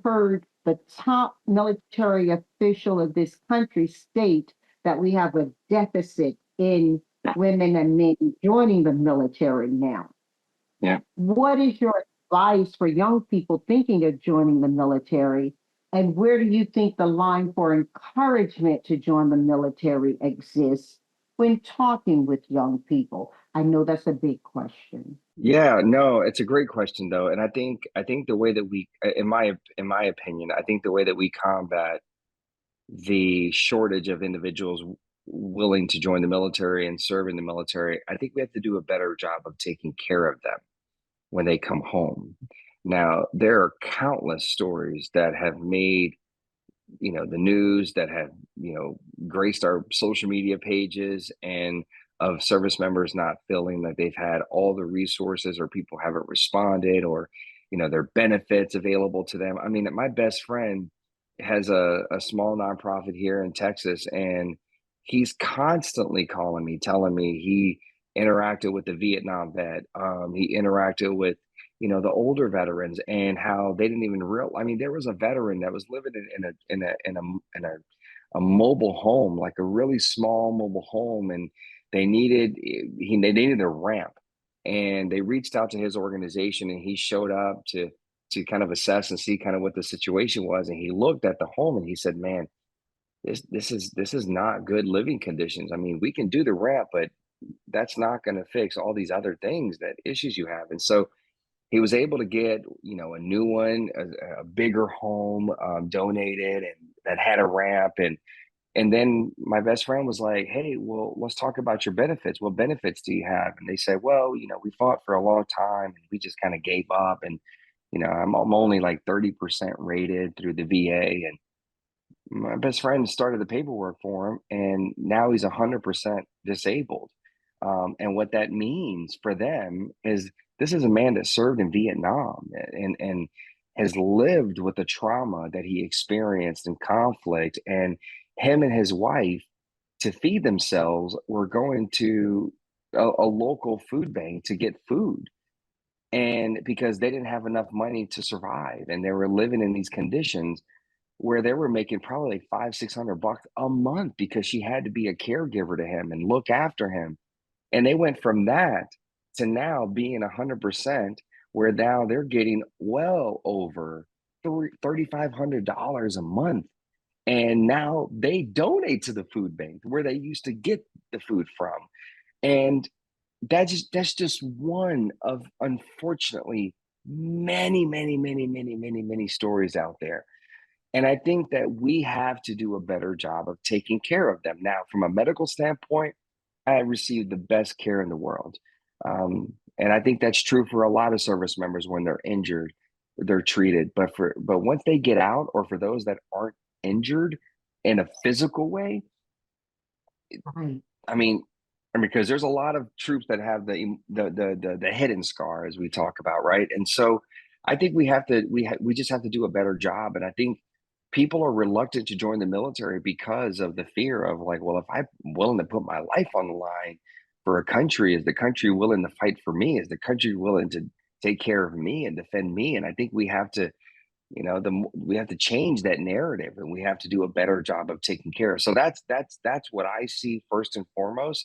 heard the top military official of this country state that we have a deficit in women and men joining the military now. Yeah. What is your advice for young people thinking of joining the military? And where do you think the line for encouragement to join the military exists when talking with young people? I know that's a big question. Yeah, no, it's a great question though. And I think the way that we in my opinion, I think the way that we combat the shortage of individuals willing to join the military and serve in the military, I think we have to do a better job of taking care of them when they come home. Now, there are countless stories that have made, the news, that have, graced our social media pages, and of service members not feeling that they've had all the resources, or people haven't responded, or their benefits available to them. I mean, my best friend has a small nonprofit here in Texas, and he's constantly calling me, telling me he interacted with the Vietnam vet. He interacted with the older veterans, and how they didn't even real. I mean, there was a veteran that was living in a mobile home, like a really small mobile home, and they needed a ramp, and they reached out to his organization, and he showed up to kind of assess and see kind of what the situation was, and he looked at the home and he said, "Man, this is not good living conditions. I mean, we can do the ramp, but that's not going to fix all these other things, that issues you have." And so he was able to get a new one, a bigger home, donated, and that had a ramp. And then my best friend was like, "Hey, well, let's talk about your benefits. What benefits do you have?" And they said, "Well, we fought for a long time and we just kind of gave up, and I'm only like 30% rated through the VA." And my best friend started the paperwork for him, and now he's 100% disabled. And what that means for them is, this is a man that served in Vietnam, and has lived with the trauma that he experienced in conflict. And him and his wife, to feed themselves, were going to a local food bank to get food. And because they didn't have enough money to survive, and they were living in these conditions where they were making probably like 500-600 bucks a month, because she had to be a caregiver to him and look after him. And they went from that to now being 100%, where now they're getting well over $3,500 a month. And now they donate to the food bank where they used to get the food from. And that's just one of, unfortunately, many, many, many, many, many, many stories out there. And I think that we have to do a better job of taking care of them. Now, from a medical standpoint, I received the best care in the world. And I think that's true for a lot of service members. When they're injured, they're treated. But once they get out, or for those that aren't injured in a physical way, Right. I mean, because there's a lot of troops that have the hidden scar, as we talk about, right? And so I think we just have to do a better job. And I think people are reluctant to join the military because of the fear of, like, well, if I'm willing to put my life on the line for a country, is the country willing to fight for me? Is the country willing to take care of me and defend me? And I think we have to, we have to change that narrative, and we have to do a better job of taking care of. So that's what I see first and foremost.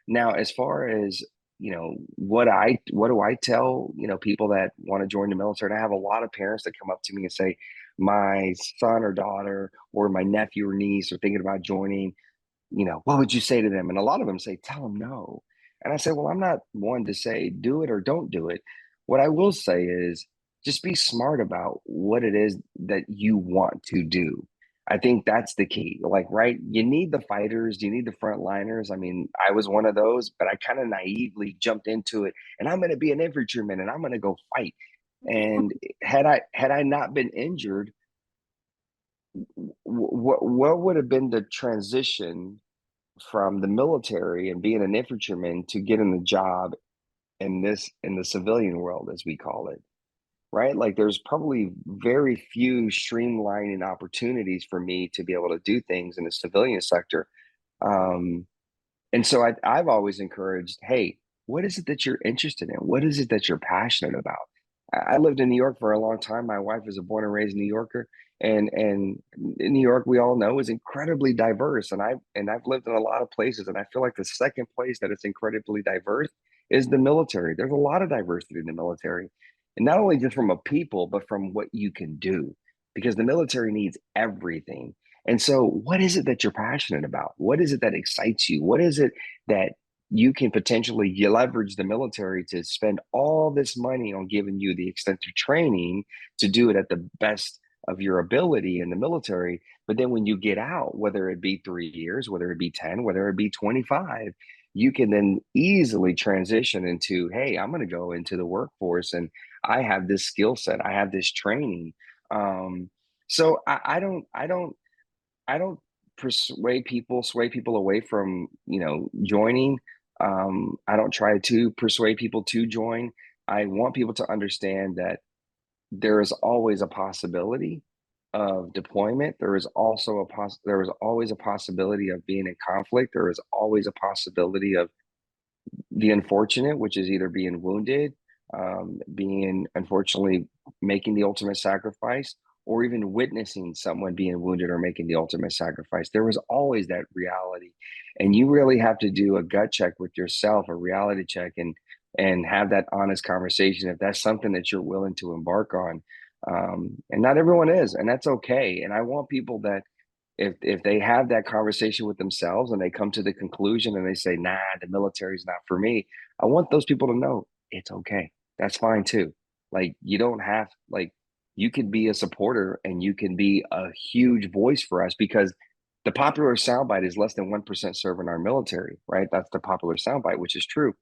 Now, as far as, what do I tell, people that want to join the military? And I have a lot of parents that come up to me and say, my son or daughter or my nephew or niece are thinking about joining. What would you say to them? And a lot of them say, tell them no. And I say, well, I'm not one to say do it or don't do it. What I will say is, just be smart about what it is that you want to do. I think that's the key. Like, right, you need the fighters, you need the frontliners. I mean, I was one of those, but I kind of naively jumped into it, and I'm going to be an infantryman, and I'm going to go fight. And had I not been injured, what would have been the transition from the military and being an infantryman to getting the job in the civilian world, as we call it, right? Like, there's probably very few streamlining opportunities for me to be able to do things in the civilian sector. Um, and so I've always encouraged, hey, what is it that you're interested in? What is it that you're passionate about? I lived in New York for a long time. My wife is a born and raised New Yorker, and in New York, we all know, is incredibly diverse. And I've lived in a lot of places, and I feel like the second place that it's incredibly diverse is the military. There's a lot of diversity in the military, and not only just from a people, but from what you can do, because the military needs everything. And so, what is it that you're passionate about? What is it that excites you? What is it that you can potentially leverage the military to spend all this money on giving you the extensive training to do it at the best of your ability in the military? But then when you get out, whether it be 3 years, whether it be 10, whether it be 25, you can then easily transition into, hey, I'm going to go into the workforce and I have this skill set, I have this training. So I don't sway people away from, joining. I don't try to persuade people to join. I want people to understand that there is always a possibility of deployment. There is always a possibility of being in conflict. There is always a possibility of the unfortunate, which is either being wounded, being unfortunately making the ultimate sacrifice, or even witnessing someone being wounded or making the ultimate sacrifice. There was always that reality. And you really have to do a gut check with yourself, a reality check, and have that honest conversation if that's something that you're willing to embark on. And not everyone is, and that's okay. And I want people that, if they have that conversation with themselves and they come to the conclusion and they say, nah, the military is not for me, I want those people to know it's okay. That's fine too. Like, you don't have, like, you could be a supporter and you can be a huge voice for us, because the popular soundbite is less than 1% serve in our military, right? That's the popular soundbite, which is true.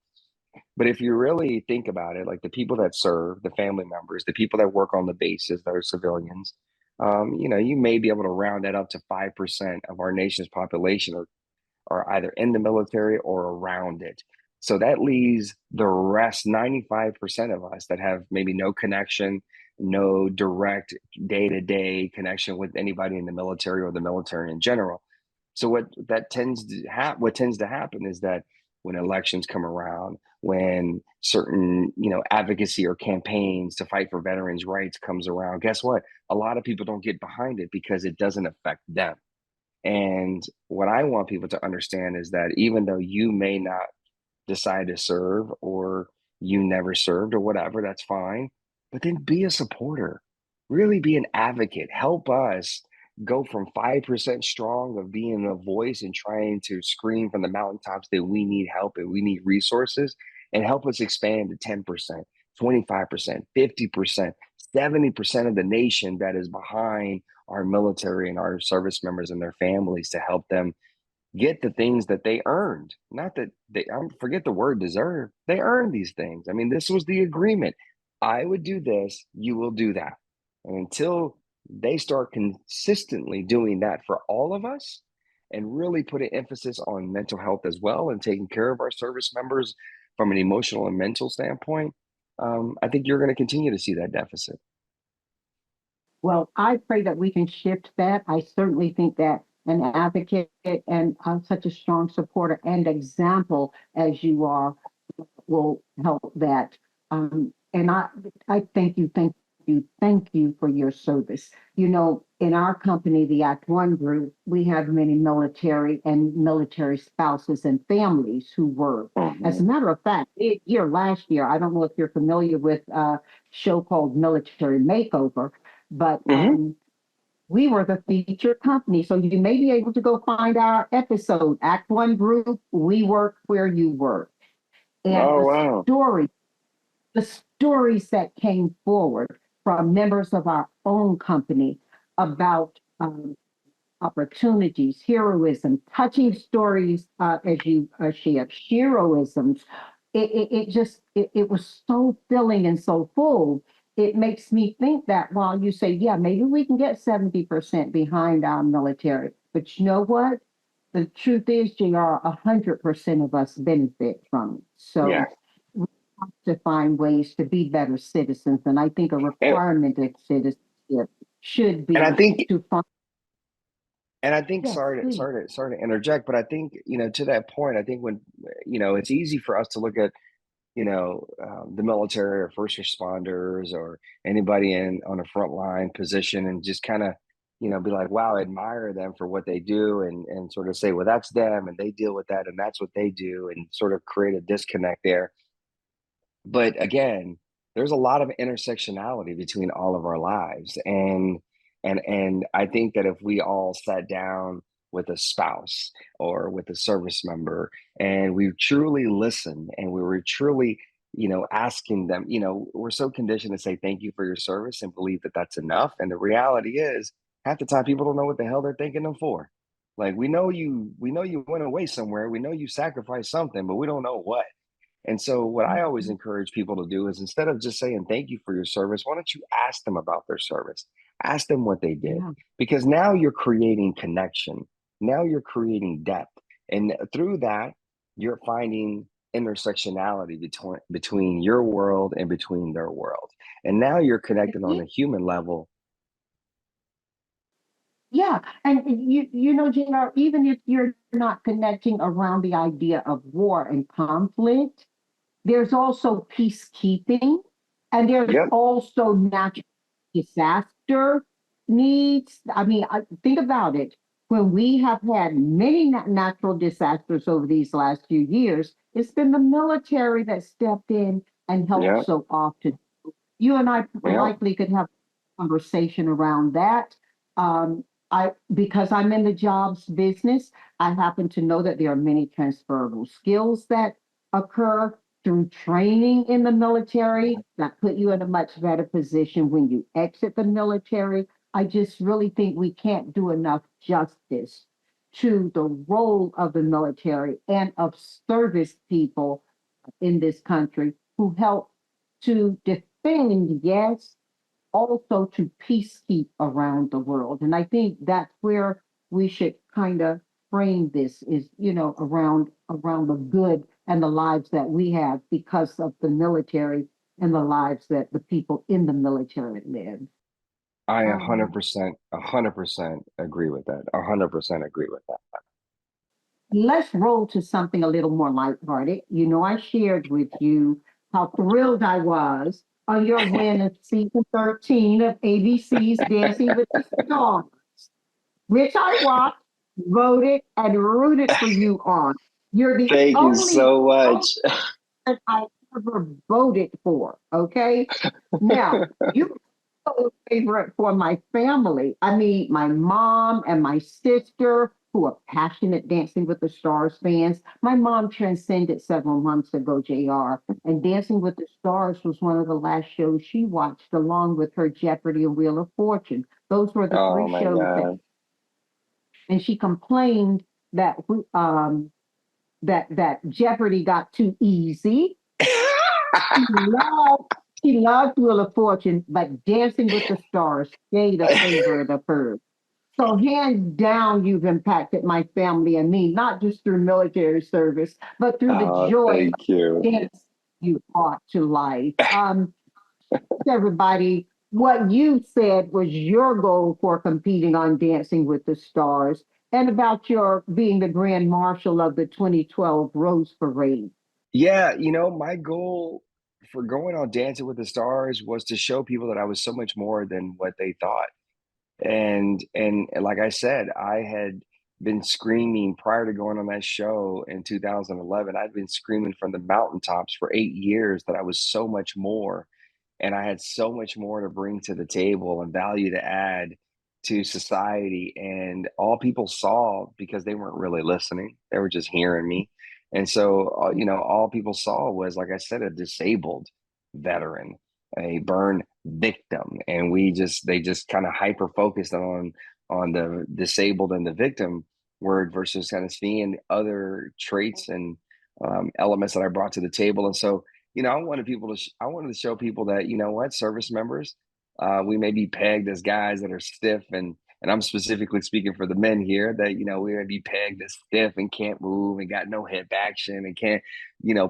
But if you really think about it, like, the people that serve, the family members, the people that work on the bases that are civilians, you may be able to round that up to 5% of our nation's population are either in the military or around it. So that leaves the rest 95% of us that have maybe no connection, no direct day-to-day connection with anybody in the military or the military in general. So what tends to happen is that when elections come around, when certain, advocacy or campaigns to fight for veterans' rights comes around, guess what? A lot of people don't get behind it because it doesn't affect them. And what I want people to understand is that even though you may not decide to serve, or you never served or whatever, that's fine. But then be a supporter, really be an advocate. Help us go from 5% strong of being a voice and trying to scream from the mountaintops that we need help and we need resources, and help us expand to 10%, 25%, 50%, 70% of the nation that is behind our military and our service members and their families, to help them get the things that they earned. Not that forget the word deserve. They earned these things. I mean, this was the agreement. I would do this, you will do that. And until they start consistently doing that for all of us, and really put an emphasis on mental health as well, and taking care of our service members from an emotional and mental standpoint, I think you're going to continue to see that deficit. Well, I pray that we can shift that. I certainly think that an advocate and such a strong supporter and example as you are will help that. And I thank you for your service. In our company, the Act One group, we have many military and military spouses and families who work. As a matter of fact, last year, I don't know if you're familiar with a show called Military Makeover, but we were the featured company. So you may be able to go find our episode, Act One Group, We Work Where You Work. And Oh, wow. the stories that came forward. from members of our own company about opportunities, heroism, touching stories, as you shared, heroisms. It was so filling and so full. It makes me think that while you say, yeah, maybe we can get 70% behind our military, but you know what? The truth is, JR, 100% of us benefit from it. Yeah. So we have to find ways to be better citizens. And I think a And, requirement of citizenship should and I be think, to find, and I think, yes, please. sorry to interject, but I think, to that point, I think when, it's easy for us to look at, the military or first responders or anybody in on a front line position and just kind of, be like, wow, admire them for what they do and sort of say, well, that's them and they deal with that and that's what they do and sort of create a disconnect there. But again, there's a lot of intersectionality between all of our lives. And I think that if we all sat down with a spouse or with a service member and we truly listened and we were truly, asking them, we're so conditioned to say thank you for your service and believe that that's enough. And the reality is half the time people don't know what the hell they're thanking them for. Like we know you went away somewhere, we know you sacrificed something, but we don't know what. And so, what I always Mhm. encourage people to do is instead of just saying thank you for your service, why don't you ask them about their service? Ask them what they did, Yeah. because now you're creating connection. Now you're creating depth. And through that, you're finding intersectionality between your world and between their world. And now you're connected on Yeah. a human level. Yeah, and you know, JR, even if you're not connecting around the idea of war and conflict, there's also peacekeeping, and there's Yep. also natural disaster needs. I mean, think about it. When we have had many natural disasters over these last few years, it's been the military that stepped in and helped Yep. so often. You and I Yep. likely could have a conversation around that. Because I'm in the jobs business, I happen to know that there are many transferable skills that occur through training in the military that put you in a much better position when you exit the military. I just really think we can't do enough justice to the role of the military and of service people in this country who help to defend, yes, also to peacekeep around the world. And I think that's where we should kind of frame this is, around the good and the lives that we have because of the military and the lives that the people in the military live. I Um, 100% agree with that. 100% agree with that. let's roll to something a little more lighthearted. You know, I shared with you how thrilled I was on your win of season 13 of ABC's Dancing with the Stars, which I watched, voted, and rooted for you on. You're the Thank you only so much. person I ever voted for. Okay. Now, you are a favorite for my family. I mean, my mom and my sister, who are passionate Dancing with the Stars fans. My mom transcended several months ago, JR, and Dancing with the Stars was one of the last shows she watched, along with her Jeopardy and Wheel of Fortune. Those were the Oh three my shows that, God. and she complained that that Jeopardy got too easy. She loved she loved Wheel of Fortune, but Dancing with the Stars stayed a favorite of hers. So hands down, you've impacted my family and me, not just through military service, but through the Oh, joy of thank you. dance you brought to life. Everybody, what you said was your goal for competing on Dancing with the Stars, and about your being the grand marshal of the 2012 Rose Parade. Yeah, my goal for going on Dancing with the Stars was to show people that I was so much more than what they thought. And like I said, I had been screaming prior to going on that show in 2011. I'd been screaming from the mountaintops for 8 years that I was so much more, and I had so much more to bring to the table and value to add to society. And all people saw, because they weren't really listening, they were just hearing me. And so, all people saw was, like I said, a disabled veteran. a burn victim, and they just kind of hyper focused on the disabled and the victim word versus kind of seeing other traits and elements that I brought to the table. And so, I wanted to show people that, what, service members, we may be pegged as guys that are stiff, and I'm specifically speaking for the men here, that, we're going to be pegged as stiff and can't move and got no hip action and can't,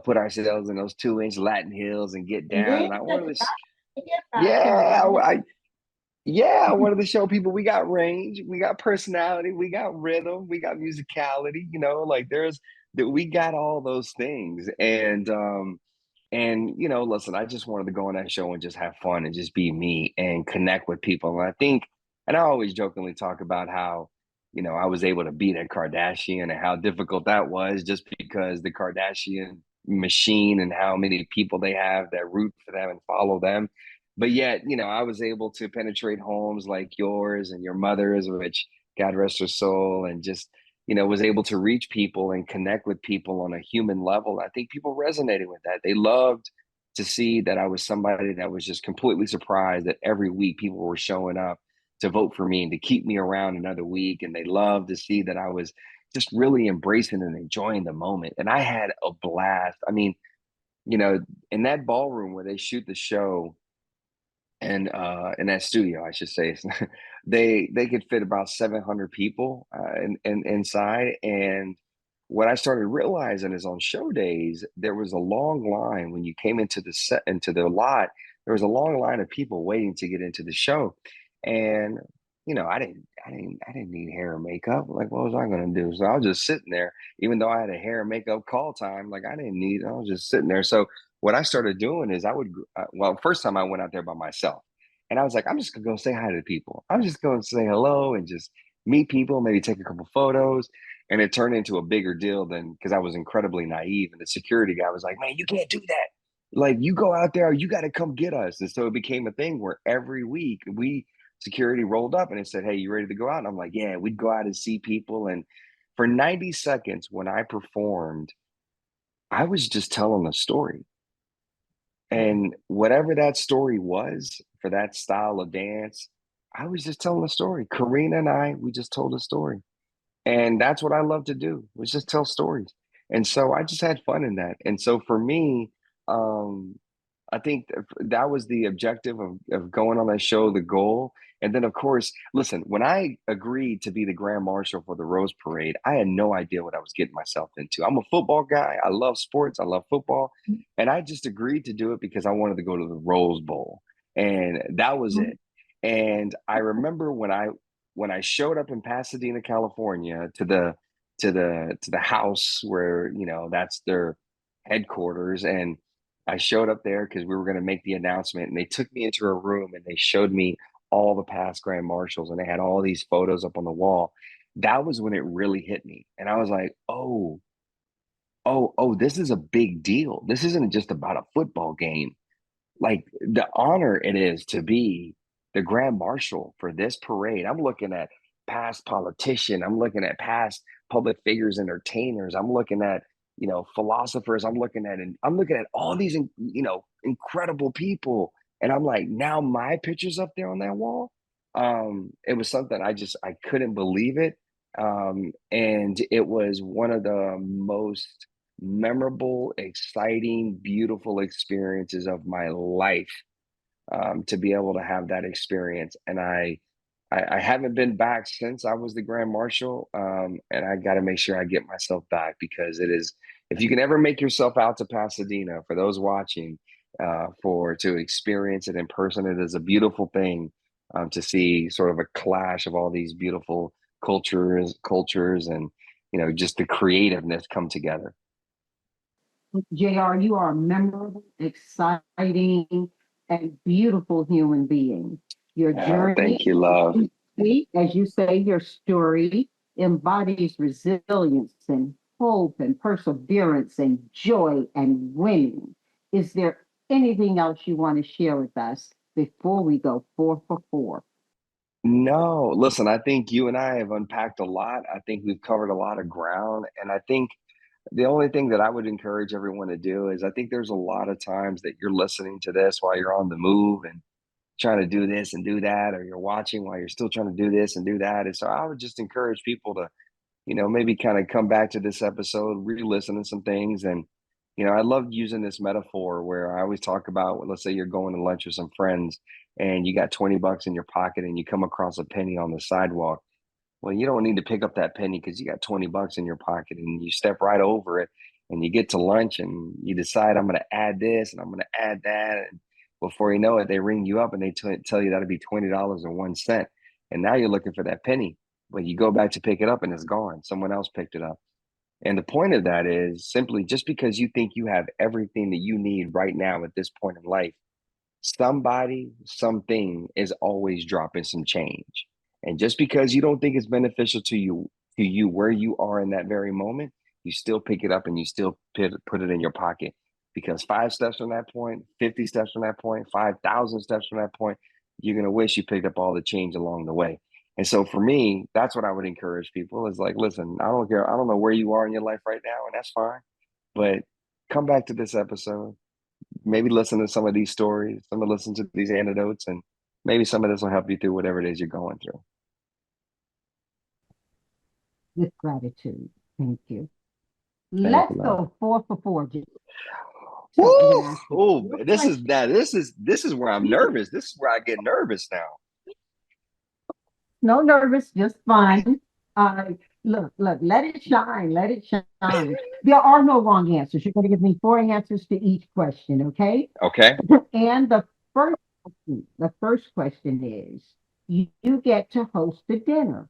put ourselves in those 2-inch Latin heels and get down. And I wanted to, yeah, yeah, I wanted to show people we got range, we got personality, we got rhythm, we got musicality, like there's that we got all those things. And listen, I just wanted to go on that show and just have fun and just be me and connect with people. And I always jokingly talk about how, I was able to beat a Kardashian and how difficult that was, just because the Kardashian machine and how many people they have that root for them and follow them. But yet, I was able to penetrate homes like yours and your mother's, which, God rest her soul, and just, was able to reach people and connect with people on a human level. I think people resonated with that. They loved to see that I was somebody that was just completely surprised that every week people were showing up to vote for me and to keep me around another week. And they loved to see that I was just really embracing and enjoying the moment. And I had a blast. I mean, you know, in that ballroom where they shoot the show, and in that studio, I should say, they could fit about 700 people in inside. And what I started realizing is on show days there was a long line when you came into the set, into the lot. There was a long line of people waiting to get into the show. And I didn't need hair or makeup. Like, what was I going to do? So I was just sitting there, even though I had a hair and makeup call time. Like, I didn't need. I was just sitting there. So what I started doing is well, first time I went out there by myself, and I was like, I'm just gonna go say hi to people. I'm just going to say hello and just meet people, maybe take a couple photos. And it turned into a bigger deal than, because I was incredibly naive. And the security guy was like, man, you can't do that. Like, you go out there, you got to come get us. And so it became a thing where every week security rolled up and it said, hey, you ready to go out? And I'm like, yeah, we'd go out and see people. And for 90 seconds when I performed, I was just telling a story. And whatever that story was for that style of dance, I was just telling a story. Karina and we just told a story. And that's what I love to do, was just tell stories. And so I just had fun in that. And so for me, um, I think that was the objective of going on that show, the goal. And then, of course, listen, when I agreed to be the grand marshal for the Rose Parade, I had no idea what I was getting myself into. I'm a football guy. I love sports. I love football. And I just agreed to do it because I wanted to go to the Rose Bowl. And that was Mhm. it. And I remember when I showed up in Pasadena, California, to the house where, that's their headquarters. And I showed up there because we were going to make the announcement, and they took me into a room and they showed me all the past grand marshals, and they had all these photos up on the wall. That was when it really hit me. And I was like, oh, this is a big deal. This isn't just about a football game. Like, the honor it is to be the grand marshal for this parade. I'm looking at past politician. I'm looking at past public figures, entertainers. I'm looking at, philosophers. I'm looking at all these, incredible people. And I'm like, now my picture's up there on that wall. It was something I couldn't believe it. And it was one of the most memorable, exciting, beautiful experiences of my life, to be able to have that experience. And I haven't been back since I was the grand marshal, and I got to make sure I get myself back, because it is, if you can ever make yourself out to Pasadena, for those watching, for to experience it in person, it is a beautiful thing, to see sort of a clash of all these beautiful cultures, and just the creativeness come together. JR, you are a memorable, exciting, and beautiful human being. Your Thank journey, you, love. as you say, your story embodies resilience and hope and perseverance and joy and winning. Is there anything else you want to share with us before we go 4 for 4? No, listen, I think you and I have unpacked a lot. I think we've covered a lot of ground. And I think The only thing that I would encourage everyone to do is I think there's a lot of times that you're listening to this while you're on the move and trying to do this and do that, or you're watching while you're still trying to do this and do that. And so I would just encourage people to, maybe kind of come back to this episode, re-listen to some things. And, I love using this metaphor where I always talk about, let's say you're going to lunch with some friends and you got 20 bucks in your pocket and you come across a penny on the sidewalk. Well, you don't need to pick up that penny because you got 20 bucks in your pocket and you step right over it and you get to lunch and you decide I'm going to add this and I'm going to add that. And before you know it, they ring you up and they tell you that'll be $20.01. And now you're looking for that penny, but you go back to pick it up and it's gone. Someone else picked it up. And the point of that is simply just because you think you have everything that you need right now at this point in life, somebody, something is always dropping some change. And just because you don't think it's beneficial to you where you are in that very moment, you still pick it up and you still put it in your pocket. Because 5 steps from that point, 50 steps from that point, 5,000 steps from that point, you're going to wish you picked up all the change along the way. And so for me, that's what I would encourage people is like, listen, I don't care. I don't know where you are in your life right now, and that's fine. But come back to this episode, maybe listen to some of these stories, some of listen to these anecdotes, and maybe some of this will help you through whatever it is you're going through. With gratitude. Thank you. Thank you, Let's love. go 4 for 4. So I'm going Woo! to ask you Oh, four this is questions. that. This is where I'm nervous. This is where I get nervous now. No nervous, just fun. Uh, look, let it shine, let it shine. There are no wrong answers. You're going to give me 4 answers to each question, okay? Okay. And the first question is, you get to host a dinner.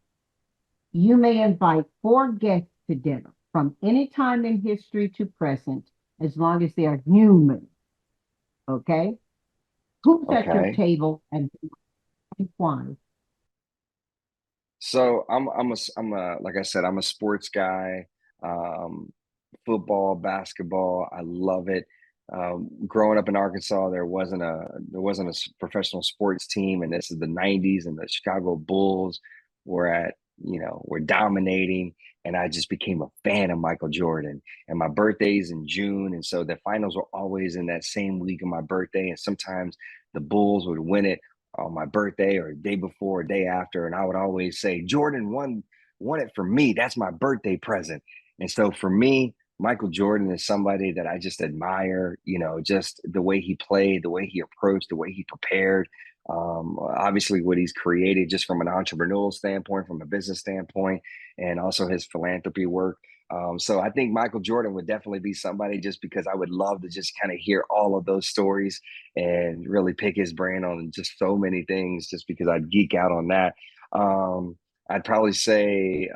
You may invite 4 guests to dinner from any time in history to present, as long as they are human, okay? Who's at your Okay. table and why? So I'm a like I said, I'm a sports guy. Um, Football, basketball, I love it. Growing up in Arkansas, there wasn't a professional sports team, and this is the '90s, and the Chicago Bulls were dominating, and I just became a fan of Michael Jordan. And my birthday's in June, and so the finals were always in that same week of my birthday, and sometimes the Bulls would win it on my birthday or day before or day after, and I would always say Jordan won it for me. That's my birthday present. And so for me, Michael Jordan is somebody that I just admire, just the way he played, the way he approached, the way he prepared. Obviously, what he's created just from an entrepreneurial standpoint, from a business standpoint, and also his philanthropy work. So I think Michael Jordan would definitely be somebody just because I would love to just kind of hear all of those stories and really pick his brain on just so many things, just because I'd geek out on that. I'd probably say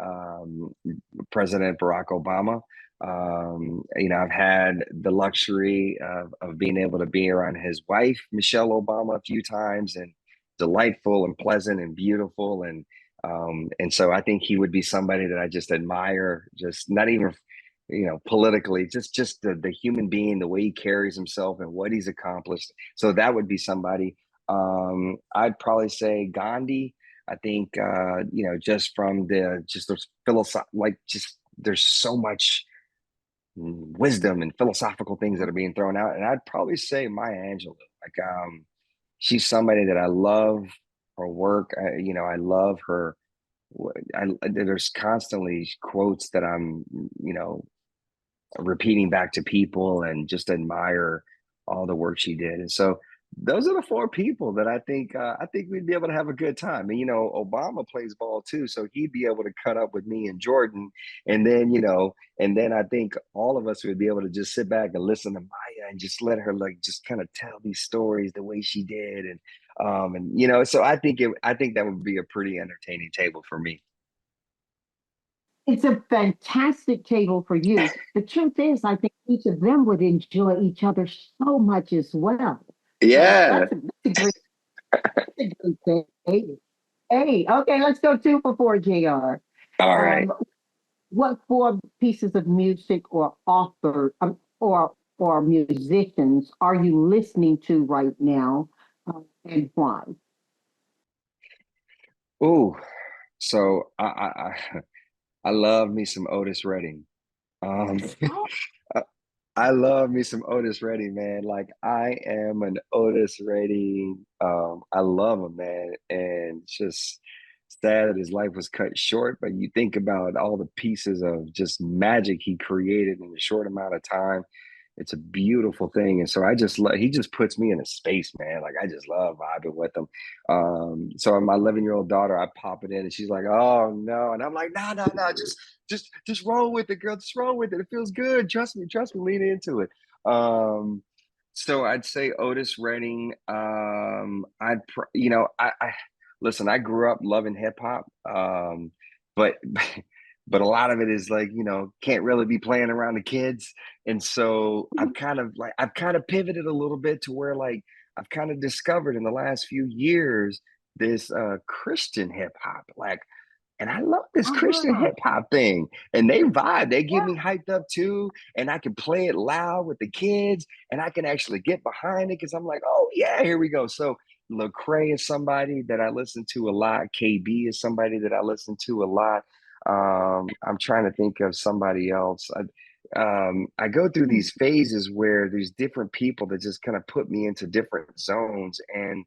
President Barack Obama. I've had the luxury of being able to be around his wife, Michelle Obama, a few times, and delightful and pleasant and beautiful. And so I think he would be somebody that I just admire, just not even, politically, just the human being, the way he carries himself and what he's accomplished. So that would be somebody. I'd probably say Gandhi. I think, just from just those like, just there's so much wisdom and philosophical things that are being thrown out. And I'd probably say Maya Angelou. Like, she's somebody that I love her work. I love her. There's constantly quotes that I'm, repeating back to people and just admire all the work she did. And so those are the 4 people that I think we'd be able to have a good time. And Obama plays ball too, so he'd be able to cut up with me and Jordan. And then I think all of us would be able to just sit back and listen to Maya and just let her like just kind of tell these stories the way she did. And so I think that would be a pretty entertaining table for me. It's a fantastic table for you. The truth is, I think each of them would enjoy each other so much as well. So Yeah. that's a great thing. Hey, okay, let's go 2 for 4, JR. All right. Um, what 4 pieces of music or or musicians are you listening to right now, and why? Ooh. So I love me some Otis Redding. Um, Oh, I love me some Otis Redding, man. Like I am an Otis Redding. I love him, man, and it's just sad that his life was cut short. But you think about all the pieces of just magic he created in a short amount of time. It's a beautiful thing, and so I just love. He just puts me in a space, man. Like I just love vibing with him. So my 11-year-old daughter, I pop it in, and she's like, "Oh no," and I'm like, "No, no, no, just roll with it, girl. Just roll with it. It feels good. Trust me, lean into it." Um, so I'd say Otis Redding. I listen. I grew up loving hip hop, but but a lot of it is like can't really be playing around the kids, and so I've kind of pivoted a little bit to where like I've kind of discovered in the last few years this Christian hip hop, like, and I love this Christian uh-huh. hip hop thing. And they vibe, they get Yeah. me hyped up too. And I can play it loud with the kids and I can actually get behind it because I'm like, oh, yeah, here we go. So Lecrae is somebody that I listen to a lot. KB is somebody that I listen to a lot. I'm trying to think of somebody else. I go through these phases where there's different people that just kind of put me into different zones. And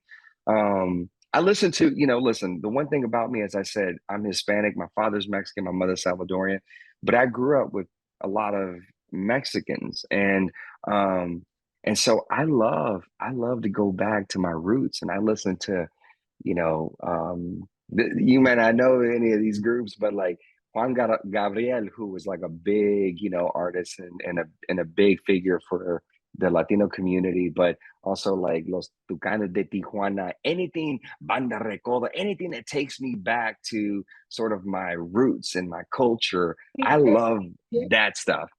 I listen to, listen, the one thing about me, as I said, I'm Hispanic. My father's Mexican, my mother's Salvadorian, but I grew up with a lot of Mexicans. Um, and so I love to go back to my roots and I listen to, you may not know any of these groups, but like Gabriel, who was like a big, artist and a big figure for the Latino community, but also like Los Tucanes de Tijuana, anything, Banda Recoda, anything that takes me back to sort of my roots and my culture. I love that stuff.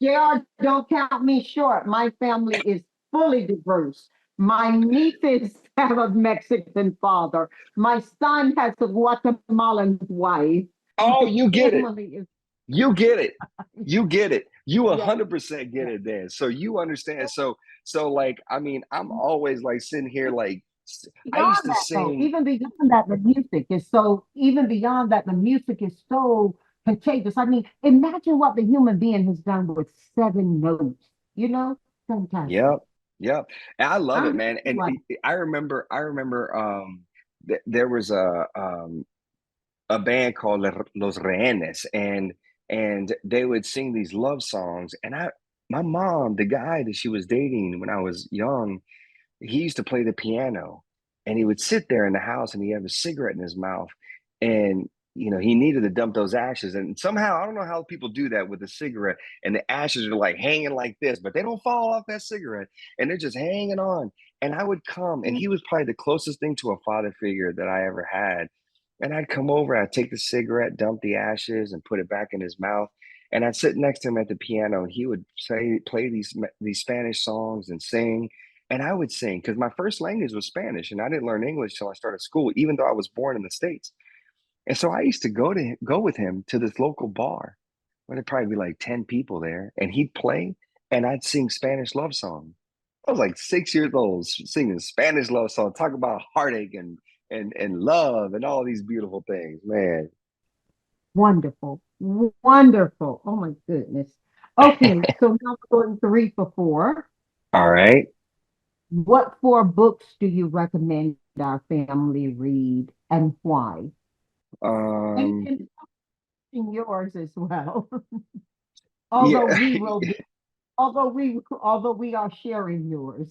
JR, don't count me short. My family is fully diverse. My nieces have a Mexican father. My son has a Guatemalan wife. Oh, My you get it. family is, You get it. You get it. You yes, 100% get yes. it then. So you understand. So like, I mean, I'm always like sitting here like I used Beyond to that, though, sing. even beyond that, the music is so, even beyond that, the music is so contagious. I mean, imagine what the human being has done with seven notes, you know? Fantastic. Yep. Yep. And I love it, I'm man. And like, I remember there was a band called Los Rehenes, and they would sing these love songs. And my mom, the guy that she was dating when I was young, he used to play the piano, and he would sit there in the house and he had a cigarette in his mouth, and he needed to dump those ashes, and somehow I don't know how people do that with a cigarette, and the ashes are like hanging like this, but they don't fall off that cigarette, and they're just hanging on. And I would come, and he was probably the closest thing to a father figure that I ever had. And I'd come over, I'd take the cigarette, dump the ashes, and put it back in his mouth. And I'd sit next to him at the piano, and he would play these Spanish songs and sing, and I would sing because my first language was Spanish, and I didn't learn English till I started school, even though I was born in the States. And so I used to go with him to this local bar where there'd probably be like 10 people there, and he'd play, and I'd sing Spanish love songs. I was like 6 years old singing Spanish love songs, talk about heartache and love and all these beautiful things, man. wonderful, wonderful. Oh my goodness. Okay, so now we're going three for four. All right. What four books do you recommend our family read and why? Um, And yours as well. although yeah. we will be, although we are sharing yours.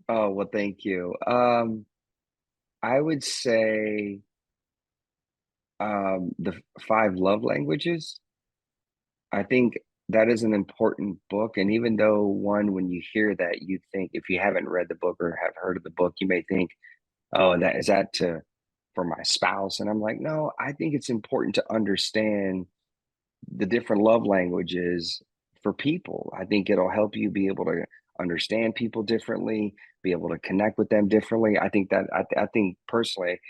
Oh, well, thank you. I would say the five love languages. I think that is an important book. And even though one, when you hear that, you think if you haven't read the book or have heard of the book, you may think, oh, that is that to for my spouse. And I'm like, no, I think it's important to understand the different love languages for people. I think it'll help you be able to understand people differently, be able to connect with them differently. I think that I think personally,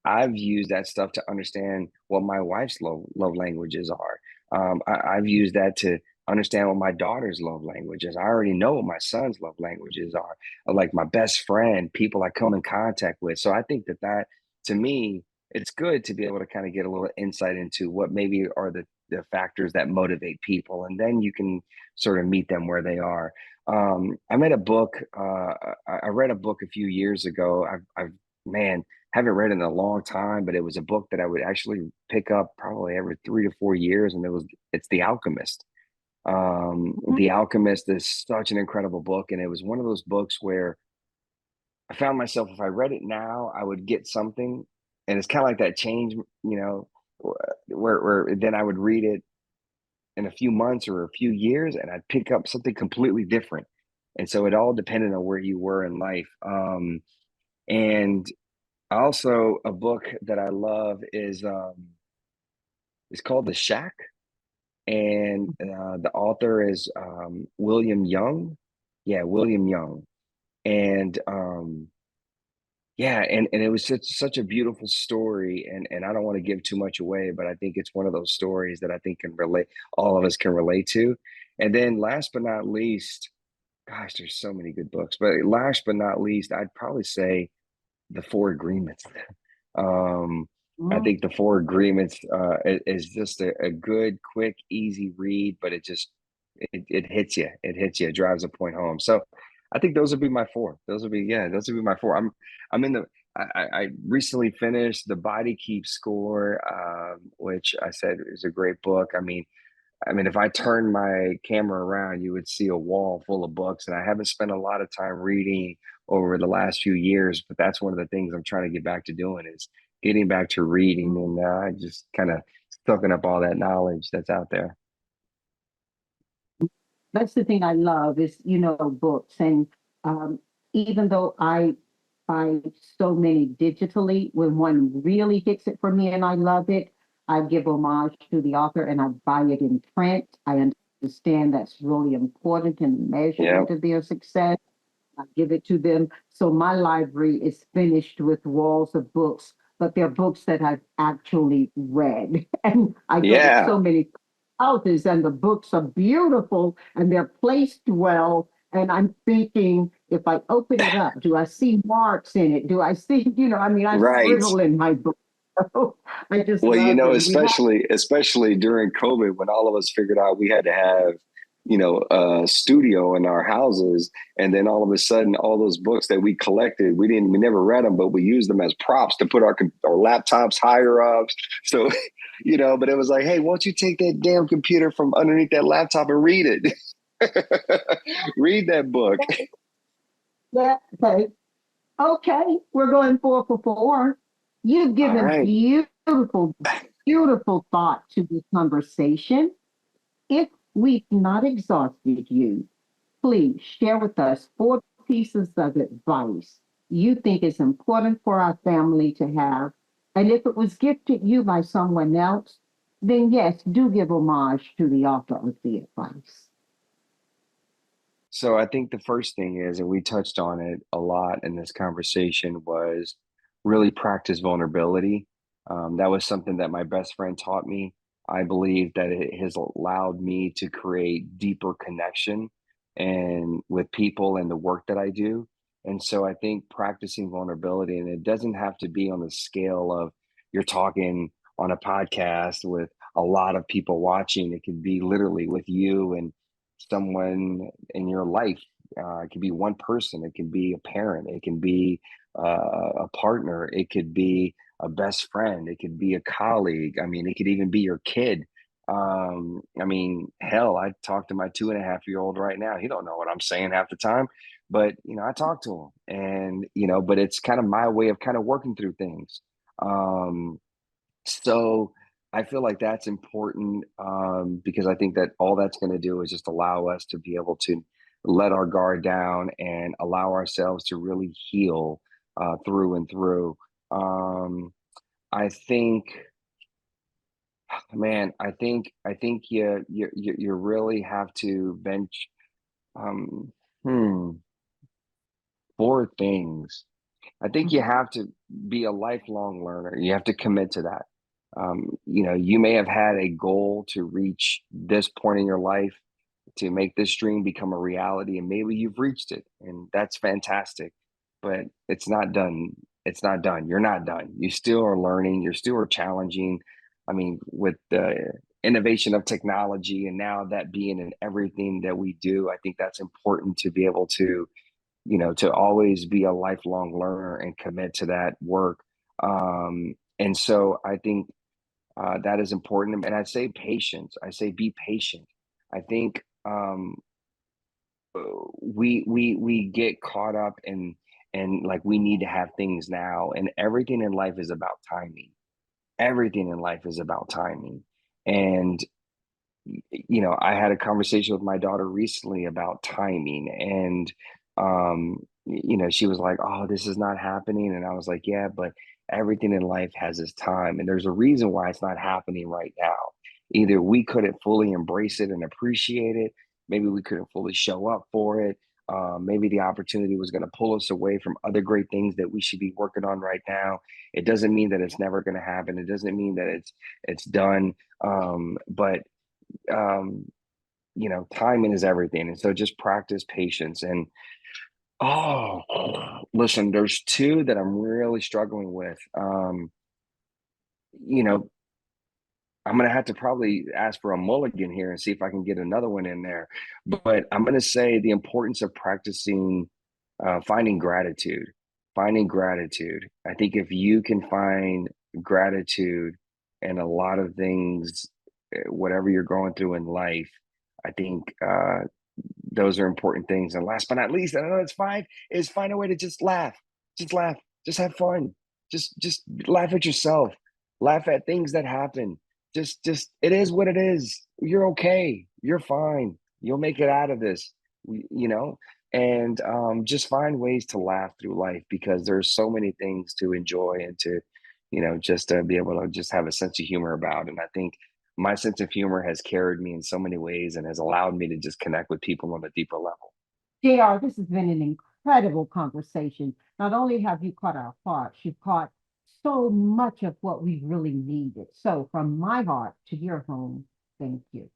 I've used that stuff to understand what my wife's love languages are. I've used that to understand what my daughter's love language is. I already know what my son's love languages are, like my best friend, people I come in contact with. So I think that to me, it's good to be able to kind of get a little insight into what maybe are the factors that motivate people, and then you can sort of meet them where they are. I read a book. I read a book a few years ago. I've man haven't read it in a long time, but it was a book that I would actually pick up probably every 3 to 4 years, and it's The Alchemist. Mhm. The Alchemist is such an incredible book, and it was one of those books where I found myself, if I read it now, I would get something, and it's kind of like that change, where then I would read it in a few months or a few years, and I'd pick up something completely different. And so it all depended on where you were in life. And also a book that I love is called The Shack, and the author is William Young. Yeah, William Young. And yeah, and it was such a beautiful story, and I don't want to give too much away, but I think it's one of those stories that I think can relate, all of us can relate to. And then last but not least, gosh, there's so many good books, but last but not least, I'd probably say The Four Agreements. Um, I Mhm. think The Four Agreements is just a good, quick, easy read, but it hits you. It hits you. It drives a point home. So I think those would be my four. Those would be my four. I'm in the I recently finished The Body Keeps Score, which I said is a great book. I mean, if I turned my camera around, you would see a wall full of books, and I haven't spent a lot of time reading over the last few years, but that's one of the things I'm trying to get back to doing is getting back to reading and just kind of soaking up all that knowledge that's out there. That's the thing I love is, books. And um, even though I buy so many digitally, when one really hits it for me and I love it, I give homage to the author and I buy it in print. I understand that's really important in the Yeah. measurement of their success. I give it to them. So my library is finished with walls of books, but they're books that I've actually read. And I go to Yeah. so many houses, and the books are beautiful and they're placed well. And I'm thinking, if I open it up, do I see marks in it? Do I see, I Right. scribble in my book. So I just Well, love it. We have especially during COVID, when all of us figured out we had to have, a studio in our houses, and then all of a sudden, all those books that we collected, we never read them, but we used them as props to put our laptops higher up. So, but it was like, hey, won't you take that damn computer from underneath that laptop and read it? Read that book. that. Okay. Okay, we're going 4 for 4. You've All given right. beautiful, beautiful thought to this conversation. If we've not exhausted you, please share with us 4 pieces of advice you think is important for our family to have. And if it was gifted you by someone else, then yes, do give homage to the author of the advice. So I think the first thing is, and we touched on it a lot in this conversation, was really practice vulnerability. That was something that my best friend taught me. I believe that it has allowed me to create deeper connection and with people and the work that I do. And so I think practicing vulnerability, and it doesn't have to be on the scale of you're talking on a podcast with a lot of people watching. It can be literally with you and someone in your life. It can be one person, it can be a parent, it can be a partner, it could be a best friend, it could be a colleague. I mean, it could even be your kid. I mean, hell, I talk to my 2.5-year-old right now. He don't know what I'm saying half the time, but I talk to him, and but it's kind of my way of kind of working through things. Um, so I feel like that's important, because I think that all that's going to do is just allow us to be able to let our guard down and allow ourselves to really heal through and through. Um, I think, man, I think you really have to bench. Um, hmm, 4 things. I think you Mhm. have to be a lifelong learner. You have to commit to that. You may have had a goal to reach this point in your life to make this dream become a reality, and maybe you've reached it, and that's fantastic. But it's not done. It's not done. You're not done. You still are learning. You're still are challenging. I mean, with innovation of technology, and now that being in everything that we do, I think that's important to be able to, to always be a lifelong learner and commit to that work. And so I think that is important. And I say patience. I say be patient. I think we get caught up in like we need to have things now, and everything in life is about timing. Everything in life is about timing. And I had a conversation with my daughter recently about timing, and she was like, "Oh, this is not happening," and I was like, "Yeah, but everything in life has its time, and there's a reason why it's not happening right now. Either we couldn't fully embrace it and appreciate it, maybe we couldn't fully show up for it." Maybe the opportunity was going to pull us away from other great things that we should be working on right now. It doesn't mean that it's never going to happen. It doesn't mean that it's done. But timing is everything. And so just practice patience. And oh, listen, there's two that I'm really struggling with. You know, I'm gonna have to probably ask for a mulligan here and see if I can get another one in there. But I'm gonna say the importance of practicing finding gratitude. Finding gratitude. I think if you can find gratitude in a lot of things, whatever you're going through in life, I think those are important things. And last but not least, I know it's five, is find a way to just laugh. Just laugh. Just have fun. Just laugh at yourself. Laugh at things that happen. Just it is what it is. You're okay. You're fine. You'll make it out of this. You know, and just find ways to laugh through life, because there's so many things to enjoy and to, just to be able to just have a sense of humor about. And I think my sense of humor has carried me in so many ways and has allowed me to just connect with people on a deeper level. JR, this has been an incredible conversation. Not only have you caught our hearts, you've caught so much of what we really needed. So, from my heart to your home, thank you.